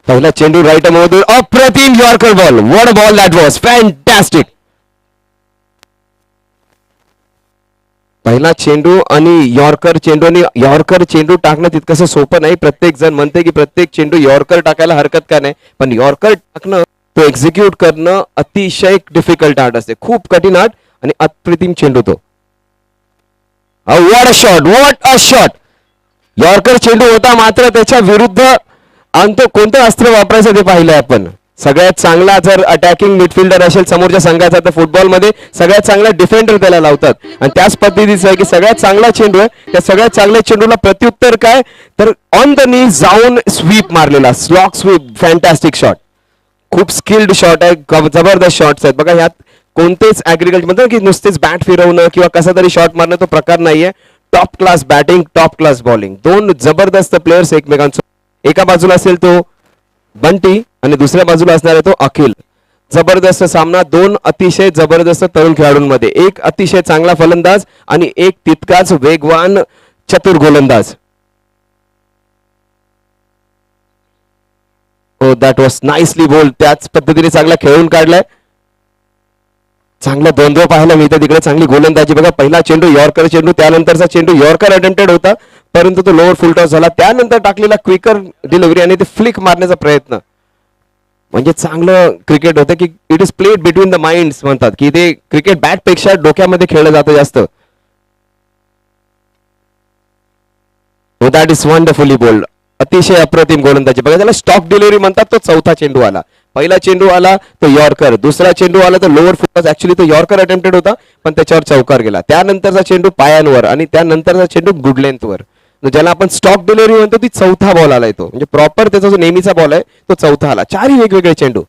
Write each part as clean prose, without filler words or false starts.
पहिला चेंडू राईट मधून अप्रतिम yorker ball. What a ball that was, fantastic. पहिला चेंडू आणि यॉर्कर चेंडू टाकणं तितकंसं सोपं नाही. प्रत्येक जण म्हणते की प्रत्येक चेंडू यॉर्कर टाकायला हरकत का नाही, पण यॉर्कर टाकणं तो एक्झिक्यूट करणं अतिशय डिफिकल्ट आर्ट असते, खूप कठीण आर्ट. आणि अप्रतिम चेंडू तो. What a shot, what a shot. Yorker चेंडू होता, मात्र त्याच्या विरुद्ध आणि तो कोणतं अस्त्र वापरायचं ते पाहिलंय आपण. सगळ्यात चांगला जर अटॅकिंग मिडफिल्डर असेल समोरच्या संघाचा तर फुटबॉलमध्ये सगळ्यात चांगला डिफेंडर त्याला लावतात. आणि त्याच पद्धतीचं आहे की सगळ्यात चांगला चेंडू आहे, त्या सगळ्यात चांगल्या चेंडूला प्रत्युत्तर काय तर ऑन द नी जाऊन स्वीप मारलेला, स्लॉक स्वीप. फॅन्टॅस्टिक शॉट, खूप स्किल्ड शॉट आहे, जबरदस्त शॉट्स आहेत बघा. ह्यात कोणतेच ऍग्रिगेट म्हणतो की नुसतेच बॅट फिरवणं किंवा कसा तरी शॉट मारणं तो प्रकार नाहीये. Top class batting, top class bowling, दोन जबरदस्त प्लेयर्स एकमेकांसोबत. एका बाजूला असेल तो बंटी आणि दुसऱ्या बाजूला असणार आहे तो अखिल. जबरदस्त सामना दोन अतिशय जबरदस्त तरुण खेळाडूंमध्ये. एक अतिशय चांगला फलंदाज आणि एक तितकाच वेगवान चतुर गोलंदाज. हो, दॅट वॉज नाईसली बोल्ड. त्याच पद्धतीने चांगला खेळून काढलाय. चांगला द्वंद्व पाहायला मिळतं तिकडे, चांगली गोलंदाजी बघा. पहिला चेंडू यॉर्कर चेंडू, त्यानंतरचा चेंडू यॉर्कर अटेम्प्टेड होता परंतु तो लोअर फुल टॉस झाला. त्यानंतर टाकलेला क्विकर डिलिव्हरी आणि ते फ्लिक मारण्याचा प्रयत्न. म्हणजे चांगलं क्रिकेट होतं की it is played between the minds म्हणतात की ते क्रिकेट बॅट पेक्षा डोक्यामध्ये खेळलं जातं जास्त. That is wonderfully bowled. अतिशय अप्रतिम गोलंदाजी बघा. त्याला स्टॉक डिलिव्हरी म्हणतात. तो चौथा चेंडू आला. पहिला चेंडू आला तो यॉर्कर, दुसरा चेंडू आला तर लोअर फुल टॉस. ऍक्च्युली तो यॉर्कर अटेम्प्टेड होता पण त्याच्यावर चौकार गेला. त्यानंतरचा चेंडू पायांवर आणि त्यानंतरचा चेंडू गुड लेंथवर, ज्याला आपण स्टॉक डिलिव्हरी म्हणतो, ती चौथा बॉल आलाय तो. म्हणजे प्रॉपर त्याचा जो नेहमीचा बॉल आहे तो चौथा आला. चारही वेगवेगळे चेंडू.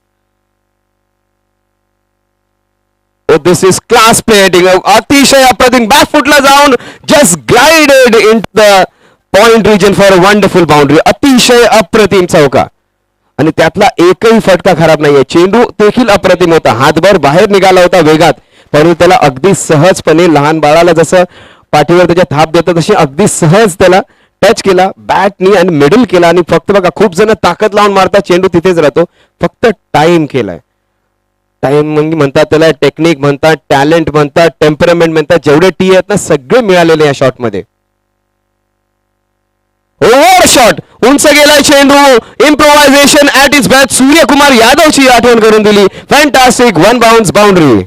This is class plating. अतिशय अप्रतिम बॅक फुटला जाऊन just glided in the point region for wonderful boundary. अतिशय अप्रतिम चौका आणि त्यातला एकही फटका खराब नाहीये. चेंडू देखील अप्रतिम होता, हातभर बाहेर निघाला होता वेगात, परंतु त्याला अगदी सहजपणे लहान बाळाला जसं पाठीवर त्याच्या थाप देतात तशी अगदी सहज त्याला टच केला बॅटनी आणि मिडल केला. आणि फक्त बघा खूप जण ताकद लावून मारतात, चेंडू तिथेच राहतो. फक्त टाइम केलाय. टाइम म्हणजे म्हणतात त्याला, टेक्निक म्हणतात, टॅलेंट म्हणतात, टेम्परमेंट म्हणतात, जेवढे टी आहेत ना सगळे मिळालेले या शॉट मध्ये. ओव्हर शॉट, उंच गेलाय चेंडू. Improvisation at its best. Suryakumar यादवची आठवण करून दिली. Fantastic one bounce boundary.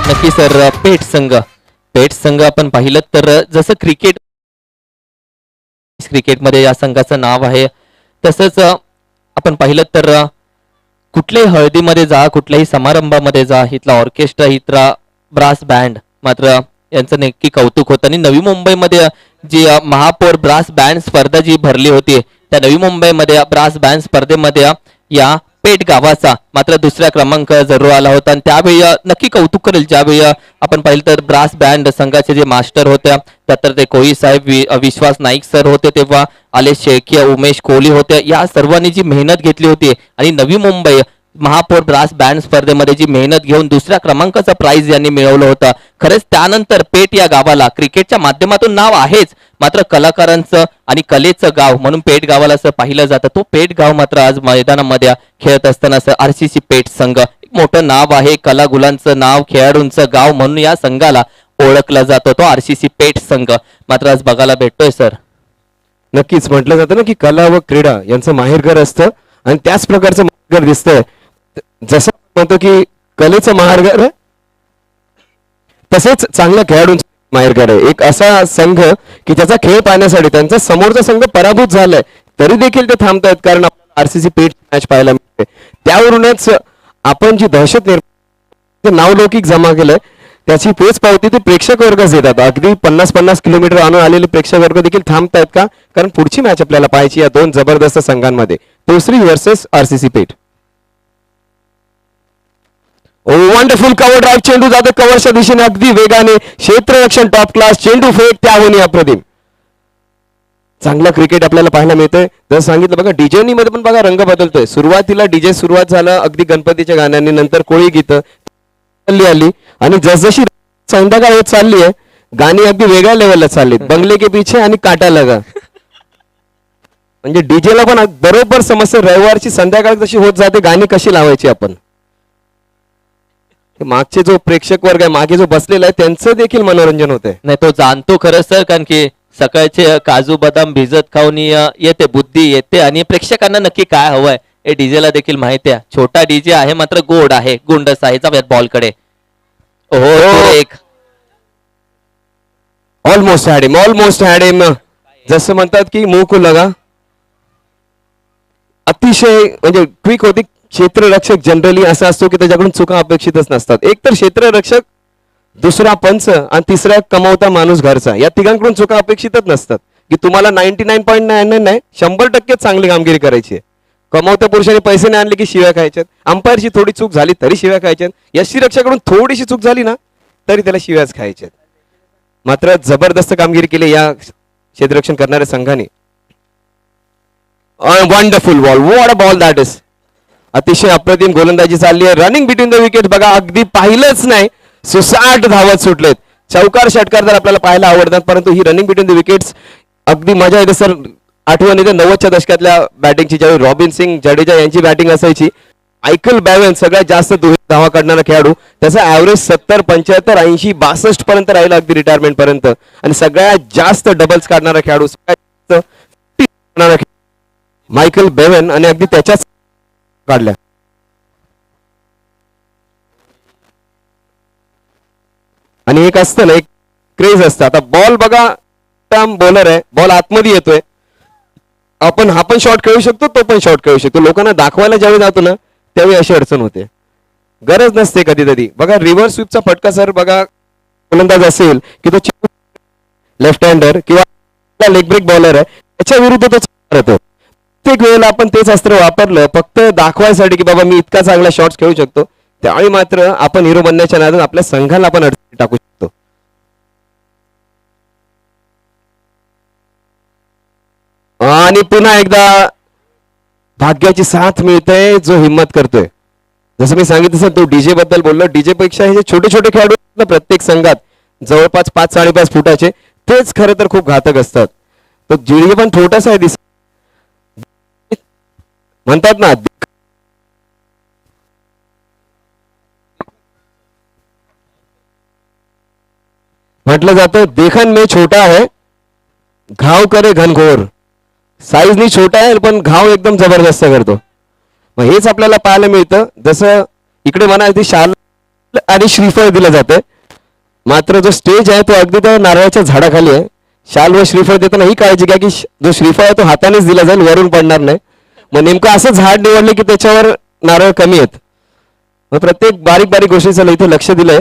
नक्की सर. पेठ संघ आपण पाहिलं तर जसं क्रिकेटमध्ये या संघाचं नाव आहे तसंच आपण पाहिलं तर कुठल्याही हळदीमध्ये जा, कुठल्याही समारंभामध्ये जा, इथला ऑर्केस्ट्रा, इथला ब्रास बँड, मात्र यांचं नक्की कौतुक होतं. आणि नवी मुंबईमध्ये जी महापौर ब्रास बँड स्पर्धा जी भरली होती त्या नवी मुंबईमध्ये ब्रास बँड स्पर्धेमध्ये या पेठ गावाचा मात्र दुसरा क्रमांक जरूर आला होता. आणि त्यावेळी नक्की कौतुक करेल ज्यावेळी आपण पाहिलं तर ब्रास बँड संघाचे जे मास्टर होत्या त्यातर ते कोळी साहेब, विश्वास नाईक सर होते, तेव्हा आले शेखिया, उमेश कोहली होते. या सर्वांनी जी मेहनत घेतली होती आणि नवी मुंबई महापौर ब्रास बँड स्पर्धेमध्ये जी मेहनत घेऊन दुसऱ्या क्रमांकाचं प्राइज यांनी मिळवलं होतं. खरंच त्यानंतर पेठ या गावाला क्रिकेटच्या माध्यमातून नाव आहेच, मात्र कलाकारांचं आणि कलेचं गाव म्हणून पेठ गावाला असं पाहिलं जातं. तो पेठ गाव मात्र आज मैदानामध्ये खेळत असताना आरसीसी पेठ संघ एक मोठं नाव आहे, कलागुलांचं नाव, खेळाडूंचं गाव म्हणून या संघाला ओळखला जातो तो आरसीसी पेठ संघ मात्र आज बघायला भेटतोय सर. नक्कीच म्हटलं जातं ना की कला व क्रीडा यांचं माहेरघर असतं आणि त्याच प्रकारचं माहेरघर दिसतंय. जसं म्हणतो की कलेचं माहेरघर तसेच चांगल्या खेळाडूंचं माहेरघर आहे. एक असा संघ की त्याचा खेळ पाहण्यासाठी त्यांचा समोरचा संघ पराभूत झालाय तरी देखील ते थांबतायत, कारण आपल्याला आरसीसी पेठ मॅच पाहायला मिळते. त्यावरूनच आपण जी दहशत निर्माण नावलौकिक जमा केलंय त्याची पेच पावती ते प्रेक्षक वर्गच देतात. अगदी 50-50 किलोमीटर आणून आलेले प्रेक्षक वर्ग देखील थांबतायत का, कारण पुढची मॅच आपल्याला पाहायची या दोन जबरदस्त संघांमध्ये, तोसरी versus RCC Peth. Wonderful cover drive. चेंडू जातो कव्हरच्या दिशेने अगदी वेगाने. क्षेत्ररक्षण टॉप क्लास. चेंडू फेक त्याहून अप्रतिम. चांगला क्रिकेट आपल्याला पाहायला मिळतोय. जसं सांगितलं बघा डीजेनी मध्ये पण बघा रंग बदलतोय. सुरुवातीला डीजे सुरुवात झालं अगदी गणपतीच्या गाण्यांनी, नंतर कोळी गीतं आली आणि जसजशी संध्याकाळ होत चालली आहे गाणी अगदी वेगळ्या लेवलला चाललीत. बंगले के पीछे आणि काटा लगा, म्हणजे डीजेला पण बरोबर समस्या रविवारची संध्याकाळ जशी होत जाते गाणी कशी लावायची आपण. मागचे जो प्रेक्षक वर्ग आहे मागे जो बसलेला आहे त्यांचं देखील मनोरंजन होतंय. नाही तो जाणतो खरं सर, कारण की सकाळचे काजू बदाम भिजत खाऊन येते बुद्धी येते आणि प्रेक्षकांना नक्की काय हवंय हे डीजेला देखील माहिती आहे. छोटा डीजे आहे मात्र गोड आहे, गोंडस आहे. जाऊयात बॉलकडे. हो एक ऑलमोस्ट हॅड हिम. जसं म्हणतात की मुंह को लगा. अतिशय म्हणजे क्विक होती. क्षेत्ररक्षक जनरली असा असतो की त्याच्याकडून चुका अपेक्षितच नसतात. एक तर क्षेत्ररक्षक, दुसरा पंच आणि तिसरा कमवता माणूस घरचा, या तिघांकडून चुका अपेक्षितच नसतात की तुम्हाला 99.99 नाही 100% चांगली कामगिरी करायची आहे. कमवत्या पुरुषाने पैसे नाही आणले की शिव्या खायच्यात. अंपायरची थोडी चूक झाली तरी शिव्या खायच्यात. यष्टीरक्षकाकडून थोडीशी चूक झाली ना तरी त्याला शिव्याच खायच्यात. मात्र जबरदस्त कामगिरी केली या क्षेत्ररक्षण करणाऱ्या संघाने. Wonderful ball, what a ball that is. अतिशय अप्रतिम गोलंदाजी चालली आहे. रनिंग बिटवीन द विकेट बघा, अगदी पाहिलंच नाही सुसाट धावत सुटलेत. चौकार षटकार तर आपल्याला पाहायला आवडतात परंतु ही रनिंग बिटवीन द विकेट्स अगदी मजा येते सर. आठवण येते 90च्या दशकातल्या बॅटिंगची, ज्यावेळी रॉबिन सिंग जडेजा यांची बॅटिंग असायची. मायकल बॅवन सगळ्यात जास्त धावा काढणारा खेळाडू, त्याचा ऍव्हरेज 70, 75, 80, 62 पर्यंत राहिला अगदी रिटायरमेंट पर्यंत. आणि सगळ्यात जास्त डबल्स काढणारा खेळाडू, सगळ्यात जास्त मायकल बेवन, आणि अगदी त्याच्याच काढल्या. आणि एक असतं ना एक क्रेज असतं. आता बॉल बघा, बॉलर आहे, बॉल आतमध्ये येतोय, आपण हा पण शॉट खेळू शकतो तो पण शॉट खेळू शकतो. लोकांना दाखवायला ज्यावेळी जातो ना त्यावेळी अशी अडचण होते, गरज नसते कधीतरी. बघा रिव्हर्स स्वीपचा फटका सर बघा, गोलंदाज असेल की तो लेफ्ट हँडर किंवा लेग ब्रेक बॉलर आहे त्याच्या विरुद्ध तो करतो. प्रत्येक वेळेला आपण तेच अस्त्र वापरलं फक्त दाखवायसाठी की बाबा मी इतका चांगला शॉट्स खेळू शकतो, त्यावेळी मात्र आपण हिरो बनण्याच्या नादात आपल्या संघाला आपण अडचणी टाकू शकतो. आणि पुन्हा एकदा भाग्याची साथ मिळते जो हिम्मत करतोय. जसं मी सांगितलं सर, तो डीजे बद्दल बोललो, डीजे पेक्षा हे छोटे छोटे खेळाडू ना प्रत्येक संघात जवळपास 5-5.5 फुटाचे, तेच खरं तर खूप घातक असतात. तो डीजे पण छोटासा आहे म्हणतात ना, म्हटलं जातं देखन में छोटा है घाव करे घनघोर. साईजनी छोटा आहे पण घाव एकदम जबरदस्त करतो. मग हेच आपल्याला पाहायला मिळतं. जसं इकडे म्हणा ती शाल आणि श्रीफळ दिलं जातं, मात्र जो स्टेज आहे तो अगदी त्या नारळाच्या झाडाखाली आहे. शाल व श्रीफळ देताना ही काळजी घ्या की जो श्रीफळ आहे तो हातानेच दिला जाईल, वरून पडणार नाही. मग नेमकं असं झाड निवडले की त्याच्यावर नारळ कमी आहेत. मग प्रत्येक बारीक बारीक गोष्टीचं इथे लक्ष दिलंय,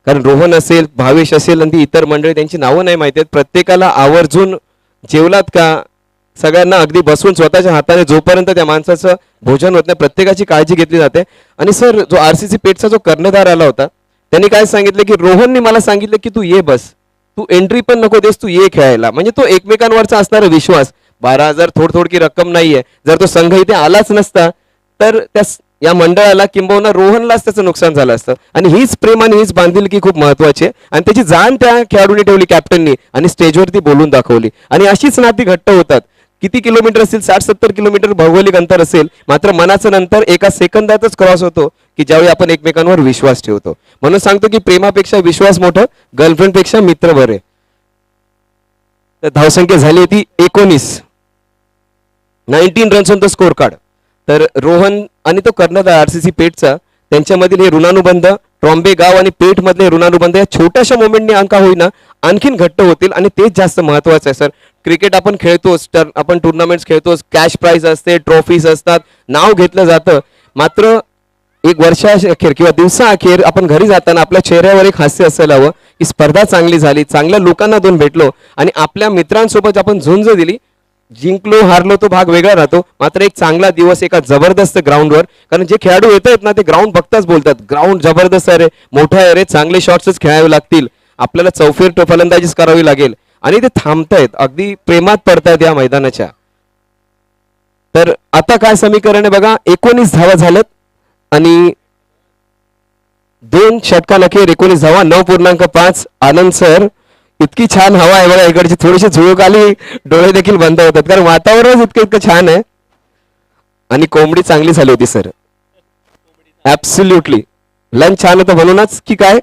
कारण रोहन असेल, भावेश असेल आणि ती इतर मंडळी, त्यांची नावं नाही माहिती आहेत. प्रत्येकाला आवर्जून जेवलात का, सगळ्यांना अगदी बसून स्वतःच्या हाताने जोपर्यंत त्या माणसाचं भोजन होत नाही प्रत्येकाची काळजी घेतली जाते. आणि सर जो RCC पेठचा जो कर्णधार आला होता त्यांनी काय सांगितलं की रोहनने मला सांगितलं की तू ये बस, तू एंट्री पण नको देस, तू ये खेळायला. म्हणजे तो एकमेकांवरचा असणारा विश्वास, 12,000 थोडकी रक्कम नाहीये. जर तो संघ इथे आलाच नसता तर त्या या मंडळाला किंबहुना रोहनलाच त्याचं नुकसान झालं असतं. आणि हीच प्रेम आणि हीच बांधिलकी खूप महत्वाची आहे आणि त्याची जाण त्या खेळाडूंनी ठेवली, कॅप्टननी, आणि स्टेजवरती बोलून दाखवली. आणि अशीच नाती घट्ट होतात. किती किलोमीटर असेल, 60-70 किलोमीटर भौगोलिक अंतर असेल, मात्र मनाचं नंतर एका सेकंदातच क्रॉस होतो की ज्यावेळी आपण एकमेकांवर विश्वास ठेवतो. म्हणून सांगतो की प्रेमापेक्षा विश्वास मोठं, गर्लफ्रेंडपेक्षा मित्र बरे. तर धावसंख्या झाली होती 19 runs on the score card. तर रोहन आणि तो कर्णधार RCC पेठचा त्यांच्यामधील हे ऋणानुबंध, ट्रॉम्बे गाव आणि पेठ मधले ऋणानुबंध या छोट्याशा मोमेंटने अंका होईना आणखीन घट्ट होतील. आणि तेच जास्त महत्वाचं आहे सर. क्रिकेट आपण खेळतोच, तर आपण टुर्नामेंट्स खेळतोच, कॅश प्राइज असते, ट्रॉफीज असतात, नाव घेतलं जातं, मात्र एक वर्षाअखेर किंवा दिवसाअखेर आपण घरी जाताना आपल्या चेहऱ्यावर एक हास्य असायला हवं की स्पर्धा चांगली झाली, चांगल्या लोकांना दोन भेटलो आणि आपल्या मित्रांसोबत आपण झुंज दिली. जिंकलो हारलो तो भाग वेगळा राहतो, मात्र एक चांगला दिवस एका जबरदस्त ग्राउंडवर, कारण जे खेळाडू येत आहेत ना ते ग्राउंड बघताच बोलतात ग्राउंड जबरदस्त आहे रे, मोठा आहे रे, चांगले शॉट्सच खेळावे लागतील, आपल्याला चौफेर फलंदाजीच करावी लागेल. आणि ते थांबतायत, अगदी प्रेमात पडतायत या मैदानाच्या. तर आता काय समीकरण आहे बघा, 19 धावा झाल्यात आणि 2 षटकांअखेर 19 धावा, 9.5. आनंद सर, इतकी छान हवा आहे बघा इकडची, थोडीशी झुळूक आली, डोळे देखील बंद होतात कारण वातावरणच इतकं इतकं छान आहे. आणि कोंबडी चांगली झाली होती सर, ऍब्सोल्युटली. लंच छान होतं म्हणूनच की काय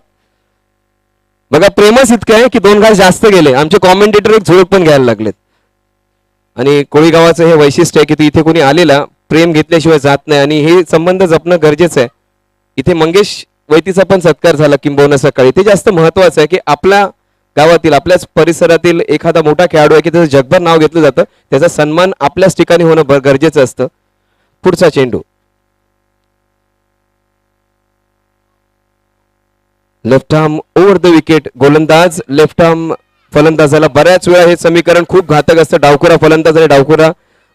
बघा, प्रेमच इतकं आहे की 2 घास जास्त गेले. आमचे कॉमेंटेटर एक झुळूक पण घ्यायला लागलेत. आणि कोळी गावाचं हे वैशिष्ट्य आहे की इथे कोणी आलेला प्रेम घेतल्याशिवाय जात नाही आणि हे संबंध जपणं गरजेचं आहे. इथे मंगेश वैतीचा पण सत्कार झाला किंबहुना सकाळी. ते जास्त महत्वाचं आहे की आपल्या गावातील आपल्याच परिसरातील एखादा मोठा खेळाडू आहे की त्याचं जगभर नाव घेतलं जातं, त्याचा सन्मान आपल्याच ठिकाणी होणं गरजेचं असतं. पुढचा चेंडू left arm over the wicket. गोलंदाज लेफ्ट आर्म फलंदाजाला बऱ्याच वेळा हे समीकरण खूप घातक असतं. डावखुरा फलंदाज आणि डावखुरा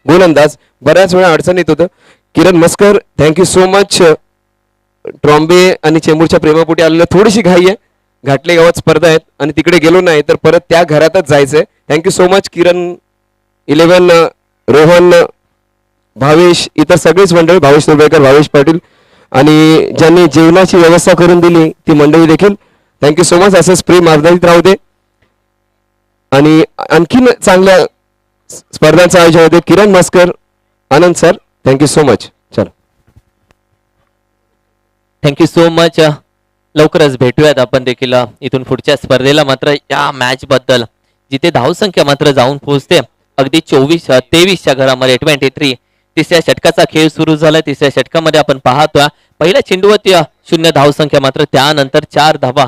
गोलंदाज बऱ्याच वेळा अडचणीत होतं. किरण मस्कर, थँक्यू सो मच. ट्रॉम्बे आणि चेंबूरच्या प्रेमापोटी आलेलं, थोडीशी घाई आहे, घाटले गावात स्पर्धा आहेत आणि तिकडे गेलो नाही तर परत त्या घरातच जायचंय. थँक्यू सो मच किरण 11, रोहन, भावेश, इतर सगळीच मंडळी, भावेश तुर्भेकर, भावेश पाटील आणि ज्यांनी जेवणाची व्यवस्था करून दिली ती मंडळी देखील थँक्यू सो मच. असंच प्रेम मार्गदर्शित राहू दे आणि आणखीन चांगल्या स्पर्धांचं आयोजन होते. किरण मस्कर, आनंद सर, थँक्यू सो मच. चला, थँक्यू सो मच. लवकरच भेटूयात आपण देखील इथून पुढच्या स्पर्धेला. मात्र या मॅच बद्दल जिथे धावसंख्या मात्र जाऊन पोहोचते अगदी 23च्या घरामध्ये 23. तिसऱ्या षटकाचा खेळ सुरू झाला. तिसऱ्या षटकामध्ये आपण पाहतोय पहिल्या चेंडूवरती 0 धावसंख्या, मात्र त्यानंतर 4 धावा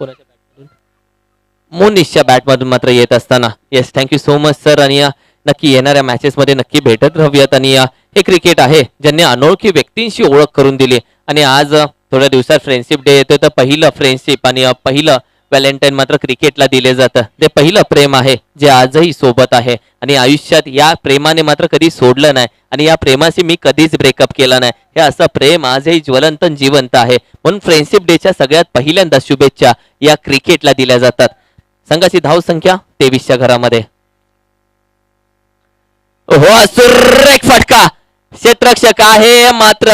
कोणाच्या बॅटमधून, मोनिशच्या बॅटमधून मात्र येत असताना. Yes, thank you so much sir. आणि नक्की येणाऱ्या मॅचेस मध्ये नक्की भेटत राहूयात. आणि हे क्रिकेट आहे ज्यांनी अनोळखी व्यक्तींशी ओळख करून दिली. आणि आज थोड्या दिवसात फ्रेंडशिप डे येतो, तर पहिलं फ्रेंडशिप आणि पहिलं व्हॅलेंटाईन मात्र क्रिकेटला दिले जातं. ते पहिलं प्रेम आहे जे आजही सोबत आहे आणि आयुष्यात या प्रेमाने मात्र कधी सोडलं नाही आणि या प्रेमाशी मी कधीच ब्रेकअप केला नाही. हे असं प्रेम आजही ज्वलंत जिवंत आहे. म्हणून फ्रेंडशिप डेच्या सगळ्यात पहिल्यांदा शुभेच्छा या क्रिकेटला दिल्या जातात. संघाची धावसंख्या 23च्या घरामध्ये. हो, सुरेख फटका, क्षेत्ररक्षक आहे मात्र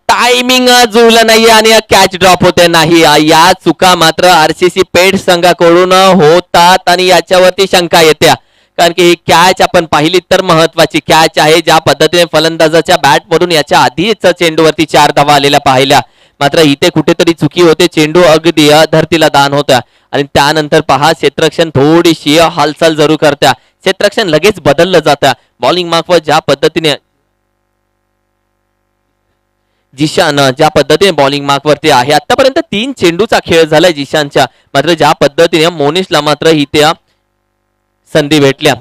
टायमिंग जुळलं नाही आणि कॅच ड्रॉप होते नाही. या चुका मात्र आरसीसी पेठ संघाकडून होतात आणि याच्यावरती शंका येत्या, कारण की ही कॅच आपण पाहिली तर महत्वाची कॅच आहे. ज्या पद्धतीने फलंदाजाच्या बॅट मधून याच्या आधीच चेंडूवरती 4 धावा आलेल्या पाहिल्या, मात्र इथे कुठेतरी चुकी होते. चेंडू अगदी धरतीला दान होता आणि त्यानंतर पहा क्षेत्ररक्षण थोडीशी हालचाल जरूर करत्या. क्षेत्ररक्षण लगेच बदललं जातं. बॉलिंग मार्कवर ज्या पद्धतीने जिशान ज्या पद्धतीने बॉलिंग मार्कवरती आहे, आतापर्यंत 3 चेंडूचा खेळ झालाय जिशानच्या, मात्र ज्या पद्धतीने मोनिशला मात्र इथे संधी भेटल्या.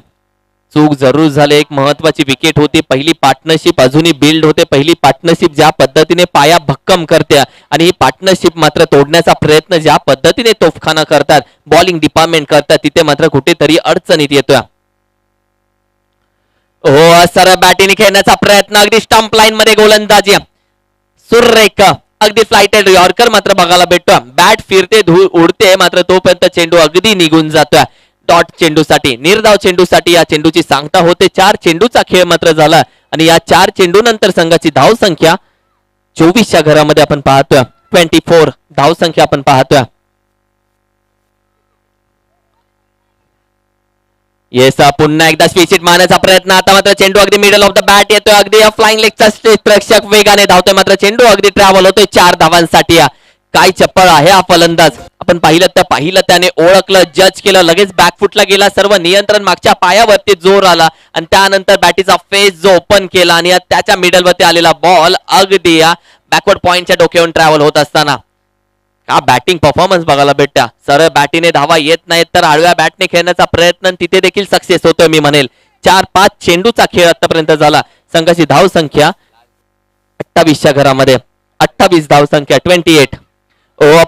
चूक जरूर झाली. एक महत्वाची विकेट होती. पहिली पार्टनरशिप अजूनही बिल्ड होते. पहिली पार्टनरशिप ज्या पद्धतीने पाया भक्कम करते आणि ही पार्टनरशिप मात्र तोडण्याचा प्रयत्न ज्या पद्धतीने तोफखाना करतात, बॉलिंग डिपार्टमेंट करतात, तिथे मात्र कुठेतरी अडचणीत येतोय. हो, सरळ बॅटिंग खेळण्याचा प्रयत्न, अगदी स्टंप लाईन मध्ये गोलंदाजी, सुरेख अगदी फ्लाइटेड यॉर्कर मात्र बघायला भेटतो. बॅट फिरते, धूळ उडते, मात्र तोपर्यंत चेंडू अगदी निघून जातोय. डॉट चेंडूसाठी, निर्धाव चेंडूसाठी या चेंडूची सांगता होते. 4 चेंडूचा खेळ मात्र झाला आणि या 4 चेंडू नंतर संघाची धावसंख्या 24च्या घरामध्ये आपण पाहतोय. 24 धावसंख्या आपण पाहतोय. येस, पुन्हा एकदा स्पीड मारण्याचा प्रयत्न. आता मात्र चेंडू अगदी मिडल ऑफ द बॅट येतोय. अगदी फ्लाइंग लेगचा प्रेक्षक वेगाने धावतोय, मात्र चेंडू अगदी ट्रॅव्हल होतोय 4 धावांसाठी. काय चप्पळ आहे हा फलंदाज. आपण पाहिलं त्याने ओळखलं, जज केलं, लगेच बॅकफुटला गेला, सर्व नियंत्रण मागच्या पायावरती जोर आला आणि त्यानंतर बॅटीचा फेस जो ओपन केला आणि त्याच्या मिडलवरती आलेला बॉल अगदी बॅकवर्ड पॉइंटच्या डोक्यावरून ट्रॅव्हल होत असताना का बॅटिंग परफॉर्मन्स बघायला भेटत्या. सरळ बॅटीने धावा येत नाहीत तर आडव्या बॅटने खेळण्याचा प्रयत्न, तिथे देखील सक्सेस होतोय मी म्हणेल. 4-5 चेंडूचा खेळ आतापर्यंत झाला. संघाची धावसंख्या 28च्या घरामध्ये 28 धावसंख्या 28.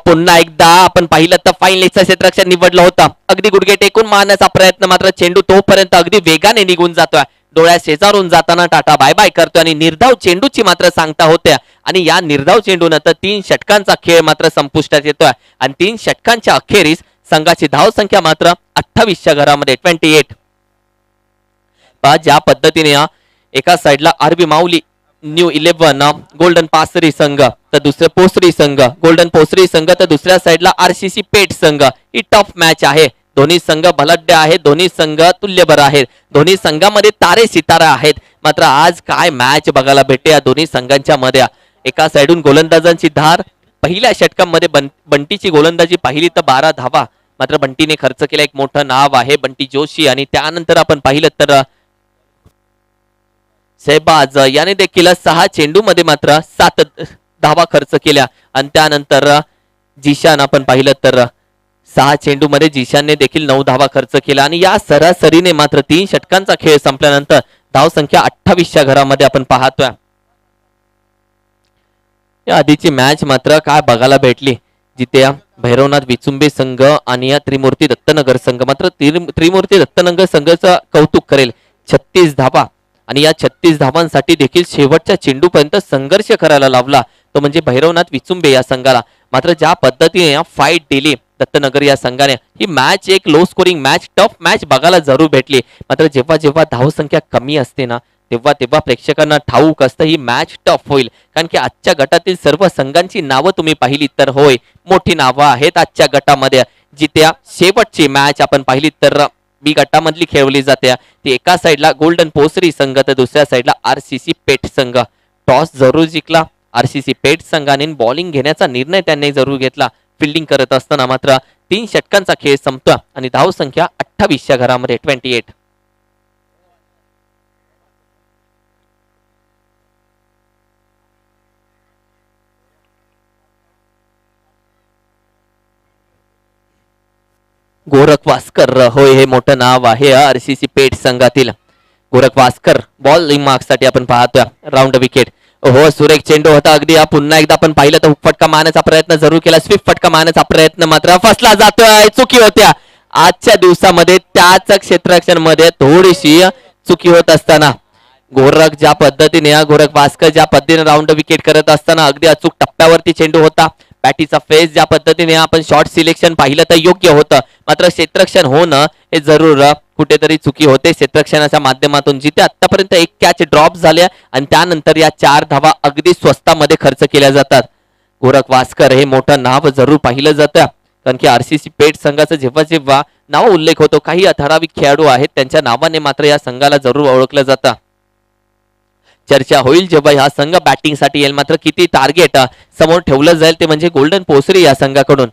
पुन्हा एकदा आपण पाहिलं तर फाईन लेगचा क्षेत्ररक्षण निवडला होता. अगदी गुडघे टेकून मारण्याचा प्रयत्न, मात्र चेंडू तोपर्यंत अगदी वेगाने निघून जातोय. डोळ्या शेजारून जाताना टाटा बाय बाय करतोय आणि निर्धाव चेंडूची मात्र सांगता होत्या आणि या निर्धाव चेंडूनंतर 3 षटकांचा खेळ मात्र संपुष्टात येतोय आणि 3 षटकांच्या अखेरीस संघाची धाव संख्या मात्र 28च्या घरामध्ये 28. पहा ज्या पद्धतीने एका साइडला आरबी माऊली न्यू 11 गोल्डन पासरी संघ तर दुसरे पोसरी संघ गोल्डन पोसरी संघ तर दुसऱ्या साइडला आरसीसी पेठ संघ ही टफ मॅच आहे. दोन्ही संघ बलाढ्य आहेत, दोन्ही संघ तुल्यबळ आहेत, दोन्ही संघामध्ये तारे सितारा आहेत. मात्र आज काय मॅच बघायला भेटते या दोन्ही संघांच्या मध्ये. एका साइडून गोलंदाजांची धार, पहिल्या षटकामध्ये बंटीची गोलंदाजी पाहिली तर 12 धावा. मात्र बंटीने खर्च केला, एक मोठं नाव आहे बंटी जोशी. आणि त्यानंतर आपण पाहिलं तर शहबाज याने देखील 6 चेंडू मध्ये मात्र 7 धावा खर्च केल्या. आणि त्यानंतर जिशान आपण पाहिलं तर 6 चेंडू मध्ये जिशानने देखील 9 धावा खर्च केला. आणि या सरासरीने मात्र 3 षटकांचा खेळ संपल्यानंतर धाव संख्या 28च्या घरामध्ये आपण पाहतोय. या आधीची मॅच मात्र काय बघायला भेटली, जिथे भैरवनाथ विचुंबे संघ आणि या त्रिमूर्ती दत्तनगर संघ. मात्र त्रिमूर्ती दत्तनगर संघाचं कौतुक करेल, 36 धावा. आणि या 36 धावांसाठी देखील शेवटच्या चेंडूपर्यंत संघर्ष करायला लावला तो म्हणजे भैरवनाथ विचुंबे या संघाला. मात्र ज्या पद्धतीने फाईट दिली दत्तनगर या संघाने, ही मॅच एक low scoring match, tough match बघायला जरूर भेटली. मात्र जेव्हा जेव्हा धावसंख्या कमी असते ना, तेव्हा तेव्हा प्रेक्षकांना ठाऊक असतं ही मॅच टफ होईल. कारण की आजच्या गटातील सर्व संघांची नावं तुम्ही पाहिली तर होय, मोठी नावं आहेत आजच्या गटामध्ये. जिथे शेवटची मॅच आपण पाहिली तर बी गटामधली खेळवली जाते, ती एका साइडला गोल्डन पोसरी संघ तर दुसऱ्या साइडला आरसीसी पेठ संघ. टॉस जरूर जिंकला आरसीसी पेठ संघाने, बॉलिंग घेण्याचा निर्णय त्यांनी जरूर घेतला. फिल्डिंग करत असताना मात्र 3 षटकांचा खेळ संपतो आणि धाव संख्या 28च्या घरामध्ये 28. गोरख वास्कर होय, हे मोठं नाव आहे आरसीसी पेठ संघातील. गोरख वास्कर बॉलिंग मार्क्स साठी आपण पाहतोय. राऊंड विकेट, हो सुरेख चेंडू होता अगदी. पुन्हा एकदा आपण पाहिलं तर फटका मारण्याचा प्रयत्न जरूर केला, स्विफ्ट फटका मारण्याचा प्रयत्न मात्र फसला जातोय. चुकी होत्या आजच्या दिवसामध्ये, त्याच क्षेत्ररक्षण मध्ये थोडीशी चुकी होत असताना गोरख ज्या पद्धतीने गोरख वास्कर ज्या पद्धतीने राऊंड विकेट करत असताना अगदी अचूक टप्प्यावरती चेंडू होता. बॅटीचा फेस ज्या पद्धतीने आपण शॉर्ट सिलेक्शन पाहिलं तर योग्य होतं. मात्र क्षेत्ररक्षण होणं हे जरूर कुठेतरी चुकी होते क्षेत्ररक्षणाच्या माध्यमातून. जिथे आतापर्यंत एक कॅच ड्रॉप झाल्या आणि त्यानंतर या 4 धावा अगदी स्वस्तामध्ये खर्च केल्या जातात. गोरख वास्कर हे मोठं नाव जरूर पाहिलं जातं. कारण की आरसीसी पेठ संघाचा जेव्हा जेव्हा नाव उल्लेख होतो, काही ठराविक खेळाडू आहेत त्यांच्या नावाने मात्र या संघाला जरूर ओळखलं जातं. चर्चा होईल जेव्हा हा संघ बॅटिंग साठी येईल. मात्र किती टार्गेट समोर ठेवलं जाईल ते म्हणजे गोल्डन पोसरी या संघाकडून.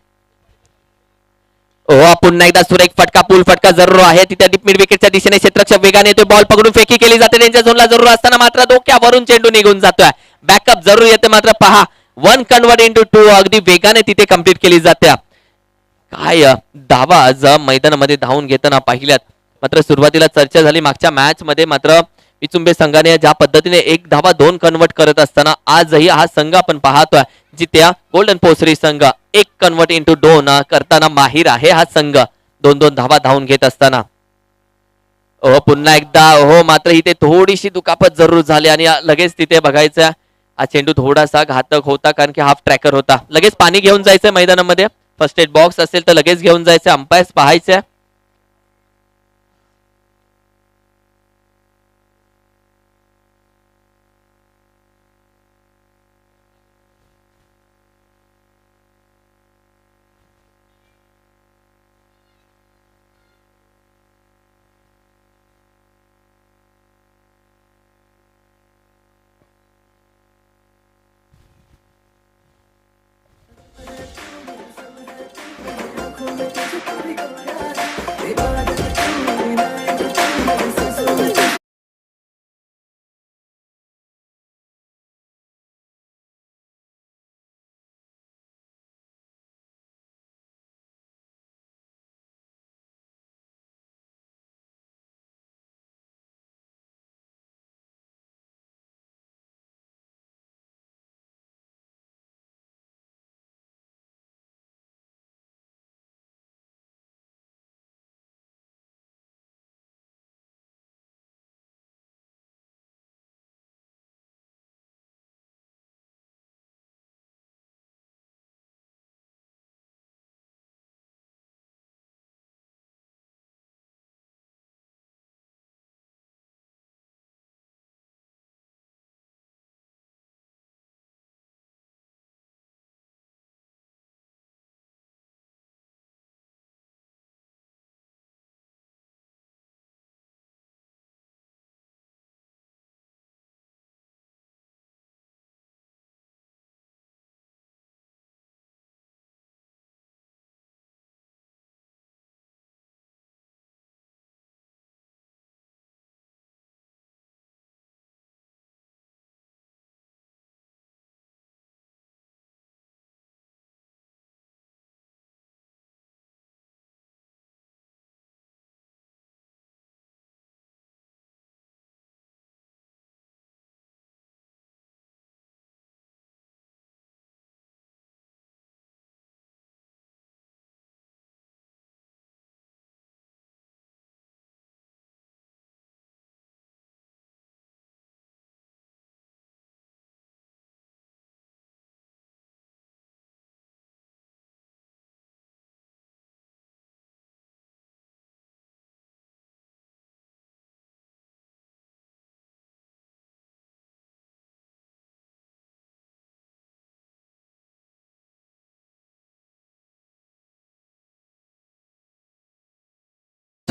हो पुन्हा एकदा सुरेख फटका, पूल फटका जरूर आहे. तिथे डीप मिड विकेटच्या दिशेने क्षेत्ररक्षक वेगाने येतोय, बॉल पकडून फेकी केली जाते त्यांच्या झोनला जरूर असताना मात्र डोक्यावरून चेंडू निघून जातोय. बॅकअप जरूर येते, मात्र पहा 1 कन्वर्ट इंटू 2 अगदी वेगाने तिथे कंप्लीट केली जाते. काय धावा आज मैदानामध्ये धावून घेताना पाहिल्यात. मात्र सुरुवातीला चर्चा झाली मागच्या मॅच मध्ये, मात्र विचुंबे संघाने ज्या पद्धतीने 1 धावा 2 कन्वर्ट करत असताना आजही हा संघ आपण पाहतोय, जिथे गोल्डन पोसरी संघ 1 कन्वर्ट इंटू 2 करताना माहीर आहे. हा संघ 2-2 धावा धावून घेत असताना हो पुन्हा एकदा हो, मात्र इथे थोडीशी दुखापत जरूर झाली आणि लगेच तिथे बघायचं हा चेंडू थोडासा घातक होता, कारण की हाफ ट्रॅकर होता. लगेच पाणी घेऊन जायचं मैदानामध्ये, फर्स्ट एड बॉक्स असेल तर लगेच घेऊन जायचं, अंपायर्स पाहायचं.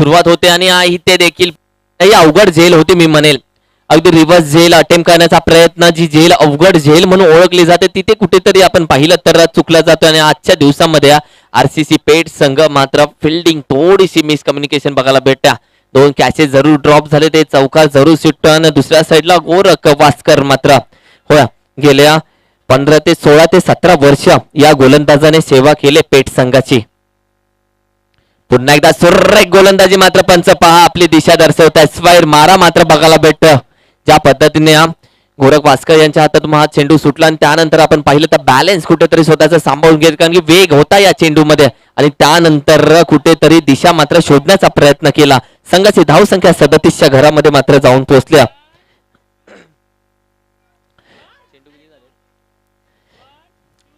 सुरुवात होते आणि इथे देखील काही अवघड झेल होती मी म्हणेल. अगदी रिव्हर्स झेल अटेम्प्ट करण्याचा प्रयत्न, जी झेल अवघड झेल म्हणून ओळखली जाते तिथे कुठेतरी आपण पाहिलं तर चुकला जातो. आणि आजच्या दिवसामध्ये आरसीसी पेठ संघ मात्र फिल्डिंग थोडीशी मिसकम्युनिकेशन बघायला भेटत्या. 2 कॅचेस जरूर ड्रॉप झाले, ते चौकार जरूर सुटतो. आणि दुसऱ्या साईडला गोरख वास्कर मात्र होय गेल्या 15 ते 16 ते 17 वर्ष या गोलंदाजाने सेवा केले पेठ संघाची. पुन्हा एकदा सुरेख गोलंदाजी मात्र पंच पहा आपली दिशा दर्शवताय. स्वायर मारा मात्र बघायला भेटतं. ज्या पद्धतीने गोरख वास्कर यांच्या हातातून हा चेंडू सुटला आणि त्यानंतर आपण पाहिलं तर बॅलन्स कुठेतरी स्वतःचा सांभाळून घेत, कारण की वेग होता या चेंडूमध्ये आणि त्यानंतर कुठेतरी दिशा मात्र शोधण्याचा प्रयत्न केला. संघाची धावसंख्या 37च्या घरामध्ये मात्र जाऊन पोहोचल्या.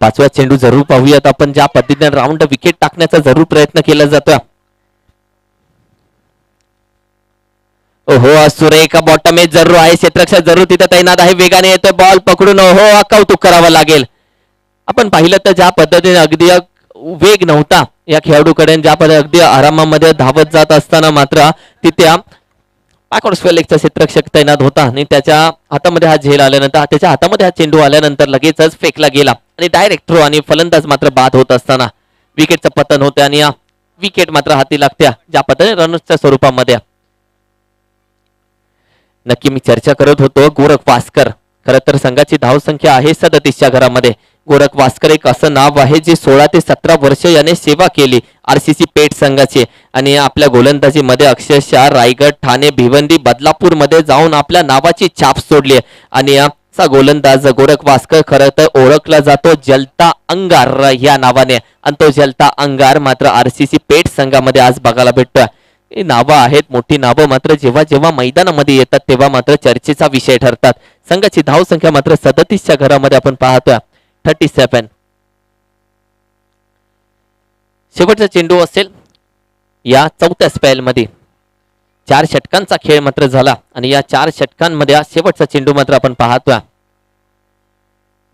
पाचवा चेंडू जरूर पाहूयात आपण, ज्या पद्धतीने राऊंड विकेट टाकण्याचा जरूर प्रयत्न केला जातो. ओहो सुरेख बॉटम एज जरूर आहे, क्षेत्ररक्षक जरूर तिथे तैनात आहे. वेगाने येतोय बॉल पकडून, ओहो कौतुक करावं लागेल. आपण पाहिलं तर ज्या पद्धतीने अगदी वेग नव्हता या खेळाडूकडे, ज्या पद्धतीने अगदी आरामामध्ये धावत जात असताना मात्र तिथे बॅकवर्ड स्पेलेगचा क्षेत्ररक्षक तैनात होता आणि त्याच्या हातामध्ये हा झेल आल्यानंतर, त्याच्या हातामध्ये हा चेंडू आल्यानंतर लगेचच फेकला गेला आणि डायरेक्ट थ्रो आणि फलंदाज मात्र बाद होत असताना विकेटचं पतन होते आणि विकेट मात्र हाती लागत्या ज्या पद्धतीने रनच्या स्वरूपामध्ये. नक्की मी चर्चा करत होतो गोरख वास्कर. खरं तर संघाची धावसंख्या आहे 37च्या घरामध्ये. गोरख वास्कर एक असं नाव आहे जे 16 ते 17 वर्ष याने सेवा केली आरसीसी पेठ संघाची आणि आपल्या गोलंदाजीमध्ये अक्षरशः रायगड, ठाणे, भिवंडी, बदलापूर मध्ये जाऊन आपल्या नावाची छाप सोडली. आणि असा गोलंदाज गोरख वास्कर खरं तर ओळखला जातो जलता अंगार या नावाने आणि तो जलता अंगार मात्र आरसीसी पेठ संघामध्ये आज बघायला भेटतोय. ही नावं आहेत, मोठी नावं मात्र जेव्हा जेव्हा मैदानामध्ये येतात तेव्हा मात्र चर्चेचा विषय ठरतात. संघाची धावसंख्या मात्र 37च्या घरामध्ये आपण पाहतोय 37. शेवटचा चेंडू असेल या 4थ्या स्पेलमध्ये. 4 षटकांचा खेळ मात्र झाला आणि या 4 षटकांमध्ये शेवटचा चेंडू मात्र आपण पाहतोय.